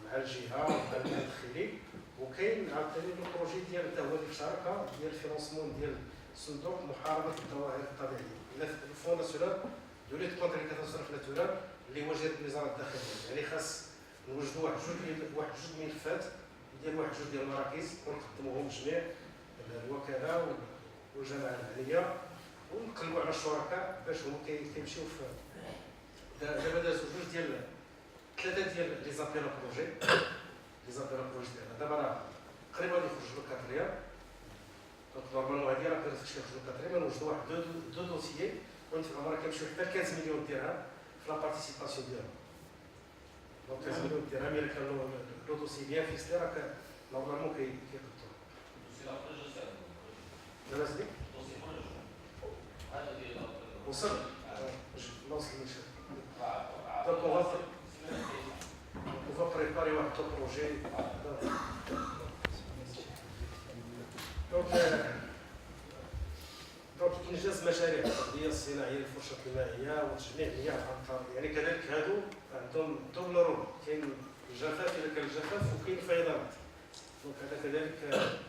مع الجهه مع المدخلين، وكاين عاوتاني البروجي ديال حتى هو الشراكه ديال الفينونسمون ديال صندوق محاربه الظواهر الطبيعيه، الفون ناسيونال دو ليت كونتر لي كاتاستروف ناتورال اللي وجدت وزاره الداخليه. يعني خاص نوجدوا واحد جوج ملفات ديال واحد جوج ديال المراكز ونقدموهم جميع الوكاله والجماعه المعنيه، ونقلبوا على الشركاء باش هما كيمشيو في دابا دازوا ثلاثه ديال لي زابيل بروجي ديالنا. دابا راه قريبا يخرج له كاتريا، دونك نورمالمون هادي راه كانت فاش كيخرج له كاتريا نوجدوا واحد دو دوسيي ونتفقوا راه كيمشيو حتى 15 مليون درهم في لا بارتيسيباسيون ديالهم. دونك 15 مليون درهم الا كان لو دوسي بيان فيكسي راه نورمالمون كيقدروا. دابا سيدي وصل نوصل للشيء. دونك on va préparer un projet. دونك انجاز مشاريع التغذيه الصناعيه للفرشه المائيه وتجميع مياه الامطار، يعني كذلك هادو عندهم دبل رول، كاين الجفاف اذا كان الجفاف وكاين الفيضانات. دونك هذا كذلك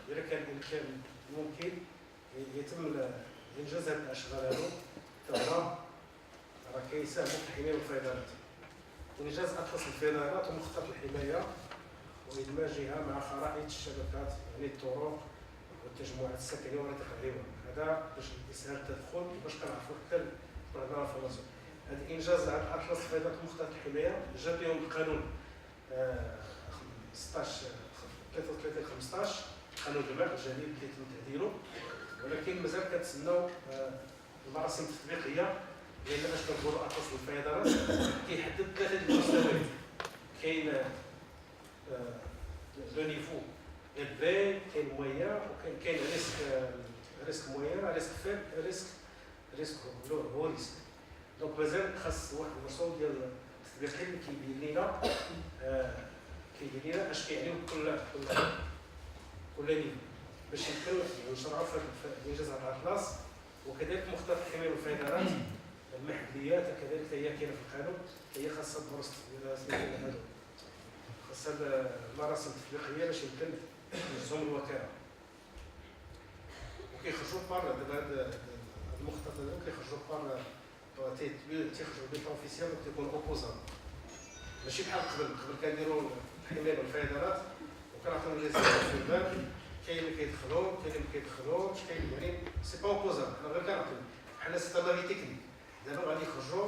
اذا كان الامكان ممكن يتم انجاز هذه الاشغال هذو تما راه كيساهموا في الحمايه من الفيضانات. انجاز اطلس الفيضانات ومخطط الحمايه وادماجها مع خرائط الشبكات، يعني الطرق والتجمعات السكنيه ومناطق العمران، هذا باش يسهل التدخل باش كنعرفوا حتى نهضروا في الرسم. هذا انجاز اطلس الفيضانات ومخطط الحمايه جا بهم القانون 33/15 قانون الماء الجديد اللي تم تعديله، ولكن مازال كنتسناو المراسم التطبيقيه، لان اش كنقولوا اطلس الفيضانات كيحدد 3 المستويات. كاين لو نيفو البي، كاين مويان، وكاين ريسك مويان، ريسك فيب، ريسك هو ريسك. دونك مازال خاص واحد المرسوم ديال التطبيقي اللي كيبين لنا اش كيعنيو كل نيفو باش يمكن نشرعوا في الانجاز على الاطلس. وكذلك مخطط الحمايه من الفيضانات المحليات كذلك هي كاينه في القانون، هي خاصه تدرس هذا، خاصه المراسم التطبيقيه باش يمكن ينجزهم الوكاله. وكيخرجوا بار دابا هذا المخطط هذا كيخرجوا بار تيخرجوا بيت اوفيسيال وتيكون اوبوزون، ماشي بحال قبل كنديروا الحمايه من الفيضانات وكنعطيو لي زيادات في الباب، كاين اللي كيدخلوا كاين اللي ما كيدخلوش، كاين يعني سي با اوبوزون، حنا غير كنعطيو بحال سيتامافي تكنيك. دابا غادي يخرجوا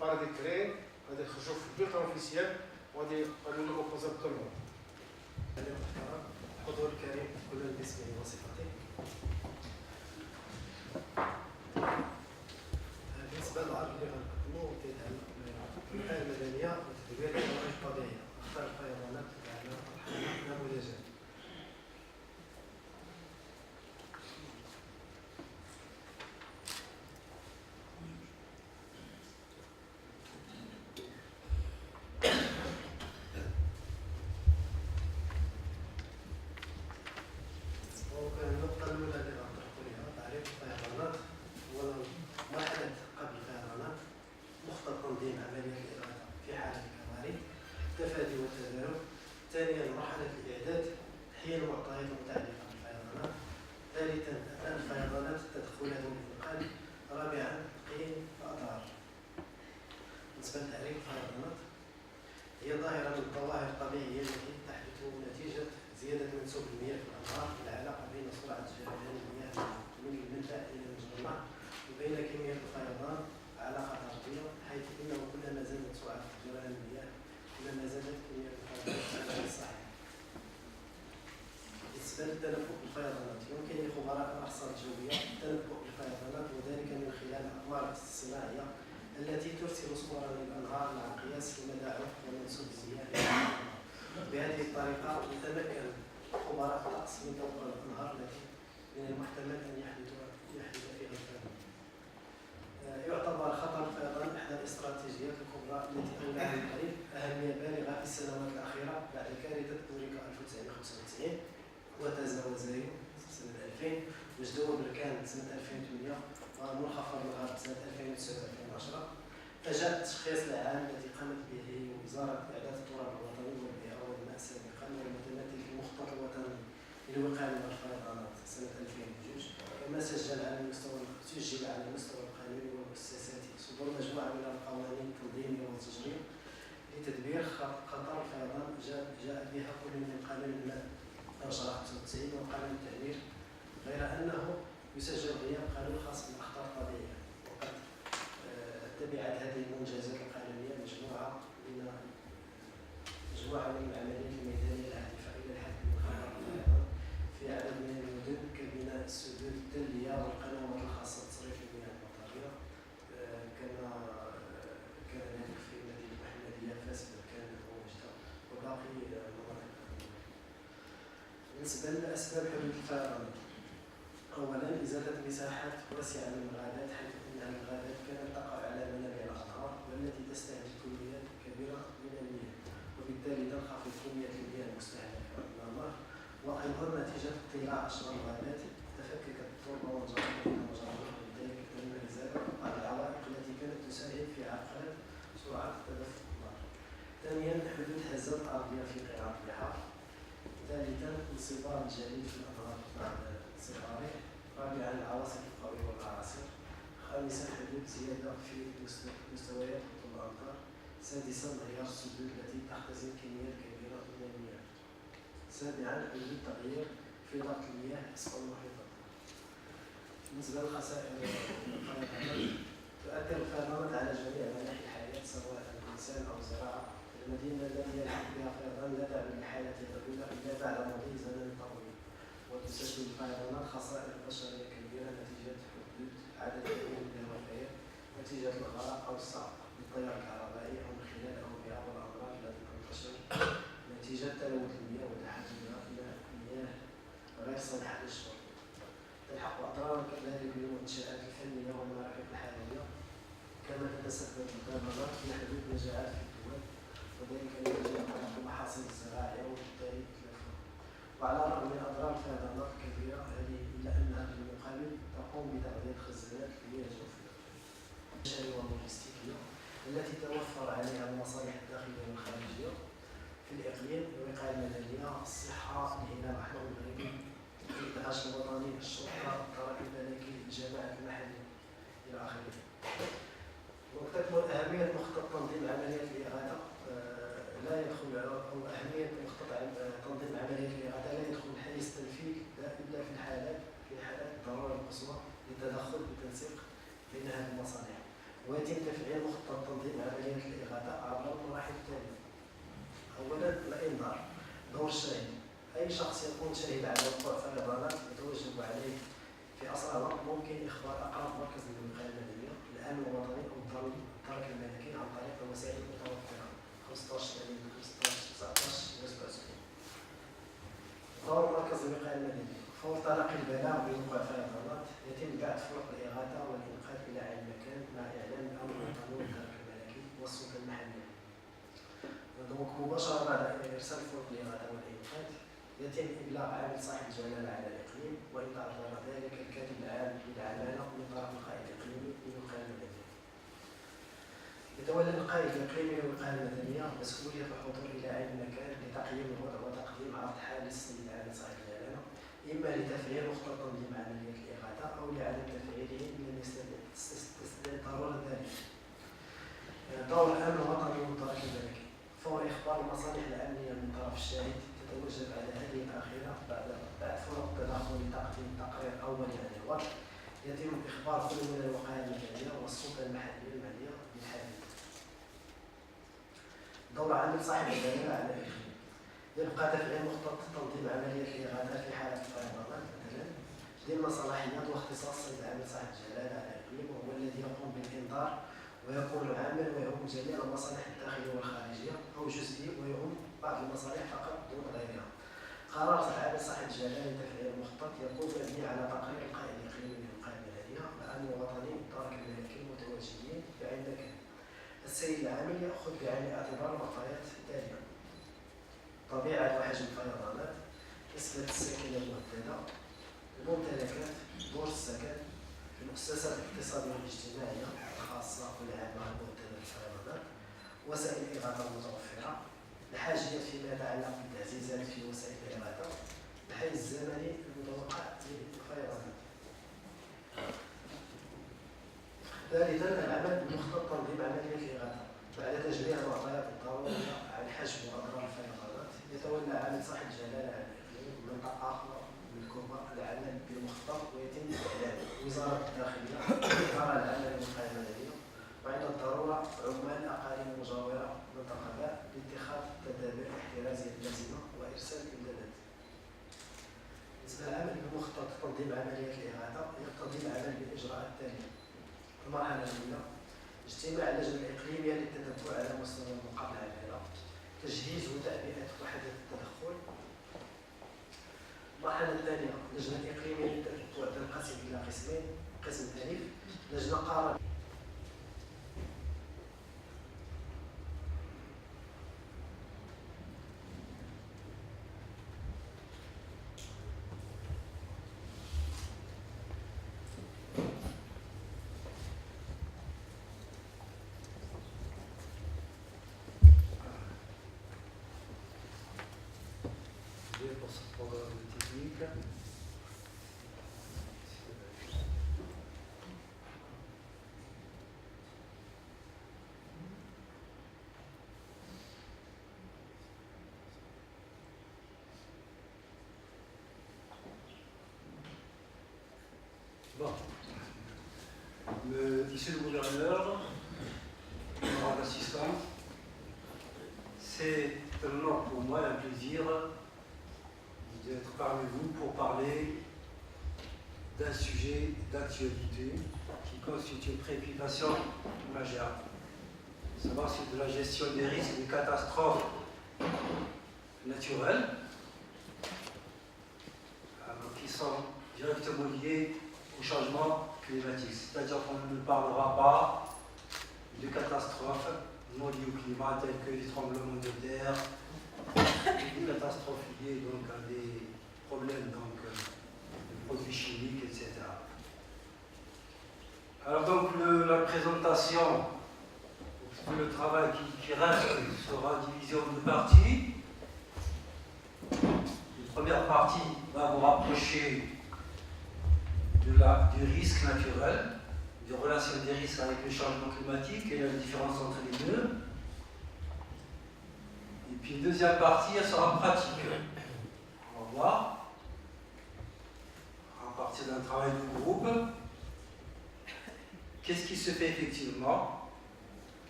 بار ديكري، غادي يخرجوا في البيت اوفيسيال وغادي يوليو اوبوزون بكل المهم. الحضور الكريم كل باسمه وصفته. بالنسبه للعرض اللي غنقدمو كيتعلق بالحمايه المدنيه وتدبير الجرائم الطبيعيه، اخطار الفيضانات نموذجات. النقطة الأولى اللي غنطرحو ليها تعريف الفيضانات. أولا مرحلة قبل الفيضانات، مخطط تنظيم عملية الإغاثة في حالة الكوارث، التفادي والتدارك. ثانيا مرحلة الإعداد، تحيين المعطيات المتعلقة بالفيضانات. ثالثا أثناء الفيضانات التدخلات والإنقاذ. رابعا تقييم الأضرار. بالنسبة لتعريف الفيضانات، هي ظاهرة من الظواهر الطبيعية التي تحدث نتيجة زيادة منسوب المياه في الأنهار، العلاقة بين سرعة جريان المياه من المنبع إلى المجمع، وبين كمية الفيضان علاقة طردية، حيث إنه كلما زادت سرعة جريان المياه لما زادت كمية الفيضانات صحيح. بالنسبة للتنبؤ بالفيضانات يمكن لخبراء الأرصاد الجوية التنبؤ بالفيضانات وذلك من خلال الأقمار الاصطناعية التي ترسل صورا للأنهار مع قياس مدى عمق ومنسوب المياه. بهذه الطريقة يتمكن خبراء الطقس من توقع الأنهار التي من المحتمل أن يحدث فيها الفيضان. يعتبر خطر الفيضان إحدى الاستراتيجيات الكبرى التي أولى من قريب أهمية بالغة في السنوات الأخيرة بعد كارثة أوريكا 1995 وتزاوزه سنة 2000 وجدوى بركان سنة 2008 ومنخفض الغرب سنة 2009-2010. فجاء التشخيص العام الذي قامت به وزارة إعداد التراب الوطني والبيئة والماء سابقا والمتمثل في المخطط الوطني للوقاية من الفيضانات سنة 2002 كما سجل على المستوى القانوني والمؤسساتي صدور مجموعة من القوانين التنظيمية والتشريع لتدبير خطر الفيضان جاء بها كل من قانون الماء 1995 وقانون التعمير، غير أنه يسجل غياب قانون خاص بالأخطار الطبيعية. وقد تبعت هذه المنجزات القانونية مجموعة من العمليات الميدانية الهادفة إلى الحد من خطر الفيضان في عدد من المدن كبناء السدود التلية والقنوات الخاصة بتصريف المياه المطرية كما كان ذلك في مدينة محمدية فاس بركان ووجدة وباقي المناطق. بالنسبة لأسباب حدوث الفيضانات، أولا إزالة مساحات واسعة من الغابات حيث أن الغابات كانت تقع على منابع الأنهار والتي تستهلك كميات كبيرة من المياه وبالتالي تنخفض كمية المياه المستهلكة من النهر. وأيضا نتيجة اقتلاع أشجار الغابات تفككت التربة وانجرت بين مجاريها وبذلك تم إزالة العوائق التي كانت تساهم في عرقلة سرعة تدفق النهر. ثانيا حدوث هزات أرضية في قيعان البحار. ثالثا انصباب جديد في الأنهار بعد انصهاره. رابعا العواصف القوية والأعاصير. خامسا حدوث زيادة في مستويات هطول الأمطار. سادسا انهيار السدود التي تختزن كميات كبيرة من المياه. سابعا حدوث تغيير في ضغط المياه حسب المحيطات. بالنسبة للخسائر الفيضانات، تؤثر الفيضانات على جميع مناحي الحياة سواء الإنسان أو الزراعة. المدينة التي يلحق بها فيضان لا تعود الحالة الأولى إلا بعد مضي زمن طويل، وتسبب الفيضانات خسائر بشرية كبيرة نتيجة حدوث عدد كبير من الوفيات نتيجة الغرق أو الصعق بالتيار الكهربائي أو من خلال الأوبئة والأمراض التي تنتشر نتيجة تلوث المياه وتحولها إلى مياه غير صالحة للشرب. تلحق أضرارا كذلك بالمنشآت الفنية والمراكب الحيوية، كما تتسبب الفيضانات في حدوث مجاعات في الدول وذلك نتيجة قلق المحاصيل الزراعية وبالتالي تلفها. وعلى الرغم من أضرار الفيضانات الكبيرة هذه إلا أنها بالمقابل تقوم بتغذية خزانات المياه الجوفية البشرية واللوجستيكية التي توفر عليها المصالح الداخلية والخارجية في الإقليم، الوقاية المدنية، الصحة، الهلال الأحمر المغربي، الإنتعاش الوطني، الشرطة، الضرائب الملكي، الجماعات المحلية إلى آخره. وتكمن أهمية مخطط تنظيم عمليات الإغاثة لا يدخل أو أهمية مخطط تنظيم عمليات الإغاثة لا يدخل حيز التنفيذ إلا في حالات الضرورة القصوى للتدخل بالتنسيق بين هذه المصالح. ويتم تفعيل مخطط تنظيم عمليات الإغاثة عبر المراحل التالية. أولا الإنذار، دور الشاهد. أي شخص يكون شاهد على وقوع فيضانات يتوجب عليه في أسرع وقت ممكن إخبار أقرب مركز للوقاية المدنية، الأمن الوطني أو الترك الملكي عن طريق الوسائل المتوفرة 15 15 19 77. دور مركز الوقاية المدنية، فور تلقي البلاغ بوقوع فيضانات يتم بعث فرق الإغاثة والإنقاذ إلى عين المكان مع إعلان الأمر الوطني والترك الملكي والسلطة المحلية. دونك مباشرة بعد إرسال فرق الإغاثة والإنقاذ يتم إبلاغ عامل صاحب الجلالة على الإقليم وإن تعذر ذلك الكاتب العام للعمالة من طرف القائد الإقليمي للوقاية المدنية. يتولى القائد الإقليمي للوقاية المدنية مسؤولية الحضور إلى عين المكان لتقييم الوضع وتقديم عرض حادث للعامل صاحب الجلالة، إما لتفعيل مخطط تنظيم عملية الإغاثة أو لعدم تفعيله إن لم يستدعي ضرورة ذلك. دور الأمن الوطني والترك الملكي، فور إخبار المصالح الأمنية من طرف الشاهد تتوجب على هذه الأخيرة بعد فرق التدخل لتقديم تقرير أولي عن الوضع. يتم إخبار كل من الوقاية المدنية والسلطة المحلية المالية بالحادث. دور عامل صاحب الجلالة على الإقليم. يبقى تفعيل مخطط تنظيم عملية الإغاثة في حالة الفيضانات مثلا ضمن صلاحيات واختصاص سيد عامل صاحب الجلالة على الإقليم، وهو الذي يقوم بالإنذار ويكون عامل ويعم جميع المصالح الداخلية والخارجية أو جزئي ويعم بعض المصالح فقط دون غيرها. قرار عامل صاحب الجلالة لتفعيل المخطط يكون مبني على تقرير القائد الإقليمي للقائمة المدنية الأمن الوطني والدرك الملكي المتواجدين في أي مكان. السيد العامل يأخذ بعين الاعتبار المعطيات التالية: طبيعة وحجم الفيضانات، نسبة الساكنة المهددة، الممتلكات، دور السكن، المؤسسات الاقتصادية والاجتماعية الخاصة والعامة المهددة بالفيضانات، وسائل الإغاثة المتوفرة، الحاجيات فيما يتعلق بالتعزيزات في وسائل الإغاثة، الحيز الزمني المتوقع للفيضانات. ثالثا العمل بمخطط تنظيم عملية الإغاثة. بعد تجميع المعطيات الضرورية عن حجم وأضرار الفيضانات يتولى عامل صاحب الجلالة على الإقليم منطقة آخر بالكوبا العمل بالمخطط ويتم إعلان وزارة الداخلية إدارة العمل والقائمة المدنية وعند الضرورة عمال الأقاليم المجاورة منطقة باء لاتخاذ التدابير الاحترازية اللازمة وإرسال الإمدادات. بالنسبة للعمل بمخطط تنظيم عملية الإغاثة يقتضي العمل بالإجراءات التالية. المرحلة الأولى اجتماع اللجنة الإقليمية للتتبع على مستوى المقاطعة العاملة، تجهيز وتعبئة وحدة التدخل. المرحلة الثانية اللجنة الإقليمية للتتبع تنقسم إلى قسمين: قسم ألف لجنة قارة pour ce programme technique. Bon. Monsieur le gouverneur, honorable assistant, c'est un honneur pour moi et un plaisir d'être parmi vous pour parler d'un sujet d'actualité qui constitue une préoccupation majeure. Savoir c'est de la gestion des risques des catastrophes naturelles qui sont directement liées au changement climatique. C'est-à-dire qu'on ne parlera pas de catastrophes non liées au climat telles que les tremblements de terre, des catastrophes liées donc à des problèmes donc, de produits chimiques, etc. Alors donc la présentation, le travail qui reste sera divisé en deux parties. La première partie va vous rapprocher du risque naturel, des relations des risques avec le changement climatique et la différence entre les deux. Et puis une deuxième partie, elle sera pratique. On va voir, à partir d'un travail de groupe, qu'est-ce qui se fait effectivement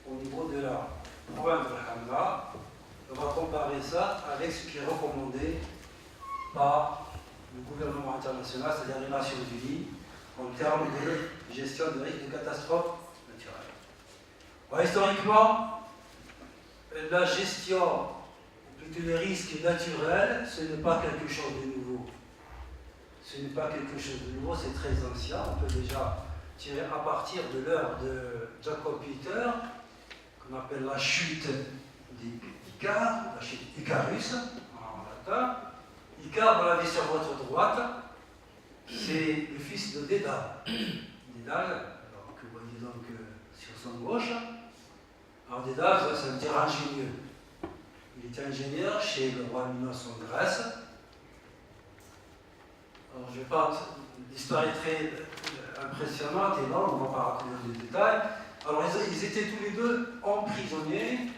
au niveau de la pointe de Hamla. On va comparer ça avec ce qui est recommandé par le gouvernement international, c'est-à-dire les Nations Unies, en termes de gestion de risques de catastrophes naturelles. Bon, historiquement, la gestion, ou plutôt les risques naturels, ce n'est pas quelque chose de nouveau. Ce n'est pas quelque chose de nouveau, c'est très ancien. On peut déjà tirer à partir de l'heure de Jacob Peter, qu'on appelle la chute d'Icare, la chute Icarus en latin. Icare, vous l'avez sur votre droite, c'est le fils de Dédale. Dédale, que vous voyez donc sur son gauche. Alors Dédale, ça veut dire ingénieux. Il était ingénieur chez le roi Minos en Grèce. Alors je ne vais pas, l'histoire est très impressionnante, énorme, on ne va pas raconter les détails. Alors ils étaient tous les deux emprisonnés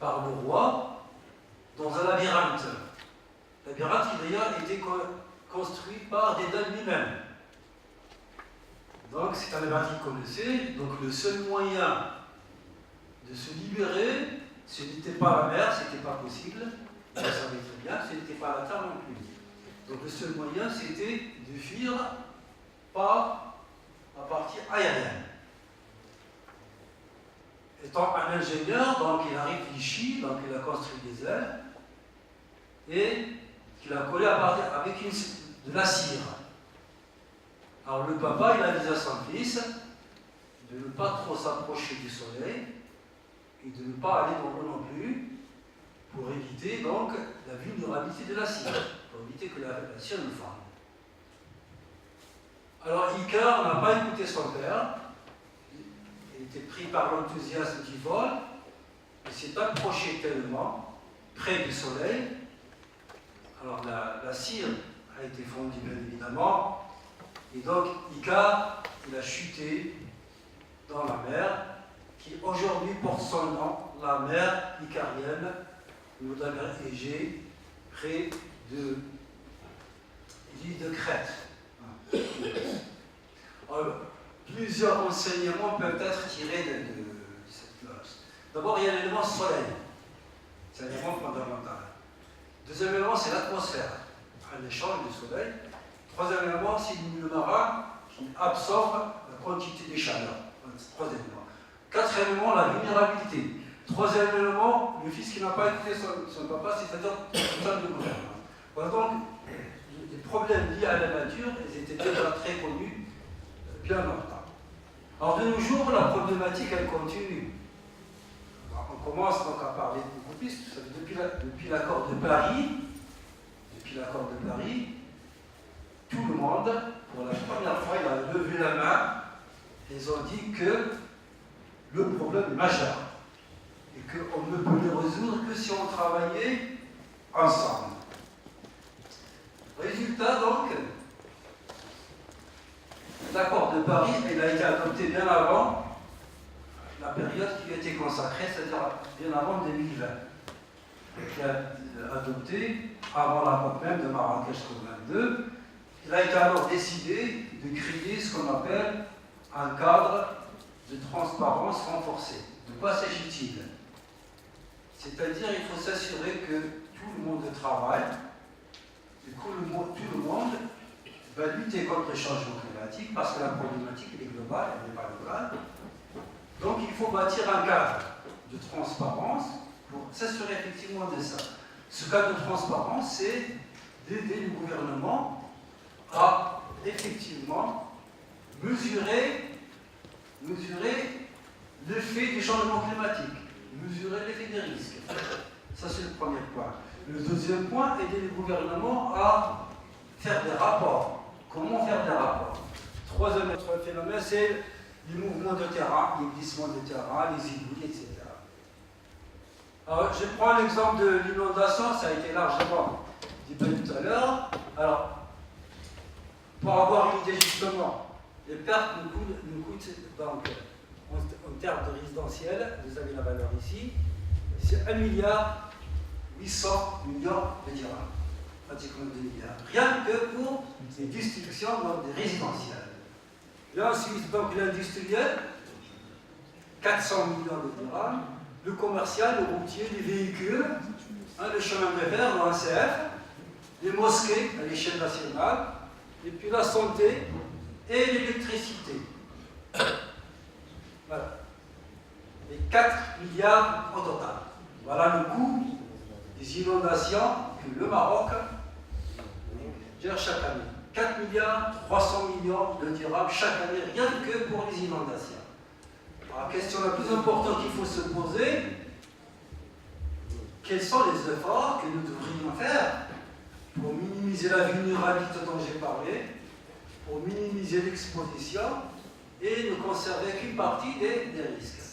par le roi dans un labyrinthe. Labyrinthe qui d'ailleurs était construit par Dédale lui-même. Donc c'est un labyrinthe qu'il connaissait, donc le seul moyen de se libérer, Ce n'était pas la mer, ce n'était pas possible. Vous le savez très bien, ce n'était pas la terre non plus. Donc le seul moyen, c'était de fuir par à partir aérienne. Étant un ingénieur, donc il a réfléchi, donc il a construit des ailes et qu'il a collé à partir avec de la cire. Alors le papa, il a dit à son fils de ne pas trop s'approcher du soleil et de ne pas aller dans l'eau non plus pour éviter donc la vulnérabilité de la cire, pour éviter que la cire ne fende. Alors Icare n'a pas écouté son père, il était pris par l'enthousiasme du vol, il s'est approché tellement près du soleil. Alors la cire a été fondue bien évidemment, et donc Icare, il a chuté dans la mer, qui aujourd'hui porte son nom, la mer Icarienne, ou la mer Égée, près de l'île de Crète. Alors, plusieurs enseignements peuvent être tirés de cette classe. D'abord, il y a l'élément soleil. C'est un élément fondamental. Deuxième élément, c'est l'atmosphère, un échange du soleil. Troisième élément, c'est le marin qui absorbe la quantité des chaleurs. Troisième élément. Quatrième élément, la vulnérabilité. Troisième élément, le fils qui n'a pas écouté son papa, c'est-à-dire le temps de gouvernement. Voilà donc, les problèmes liés à la nature, ils étaient déjà très connus bien longtemps. Alors de nos jours, la problématique, elle continue. Alors, on commence donc à parler beaucoup plus, depuis l'accord de Paris, tout le monde, pour la première fois, il a levé la main, et ils ont dit que le problème est majeur, et qu'on ne peut le résoudre que si on travaillait ensemble. Résultat donc, l'accord de Paris, il a été adopté bien avant la période qui a été consacrée, c'est-à-dire bien avant 2020. Il a été adopté avant la COP même de Marrakech COP22. Il a été alors décidé de créer ce qu'on appelle un cadre de transparence renforcée. De quoi s'agit-il? C'est-à-dire qu'il faut s'assurer que tout le monde travaille, et que tout le monde va lutter contre le changement climatique, parce que la problématique elle est globale, elle n'est pas locale. Donc il faut bâtir un cadre de transparence pour s'assurer effectivement de ça. Ce cadre de transparence, c'est d'aider le gouvernement à effectivement mesurer l'effet du changement climatique, mesurer l'effet des risques. Ça, c'est le premier point. Le deuxième point, aider le gouvernement à faire des rapports. Comment faire des rapports? Troisième phénomène, c'est les mouvements de terrain, les glissements de terrain, les éboulis, etc. Alors, je prends l'exemple de l'inondation, ça a été largement dit tout à l'heure. Alors, pour avoir une idée justement, les pertes nous coûtent donc, en termes de résidentiel, vous avez la valeur ici, c'est 1,8 milliard de dirhams, pratiquement 2 milliards, rien que pour les destructions dans des résidentiels. Et ensuite, donc l'industriel, 400 millions de dirhams, le commercial, le routier, les véhicules, le chemin de fer, le ACF, les mosquées à l'échelle nationale, et puis la santé et l'électricité. Voilà. Et 4 milliards au total. Voilà le coût des inondations que le Maroc gère chaque année. 4 milliards 300 millions de dirhams chaque année, rien que pour les inondations. Alors, la question la plus importante qu'il faut se poser, quels sont les efforts que nous devrions faire pour minimiser la vulnérabilité dont j'ai parlé, pour minimiser l'exposition et ne conserver qu'une partie des risques.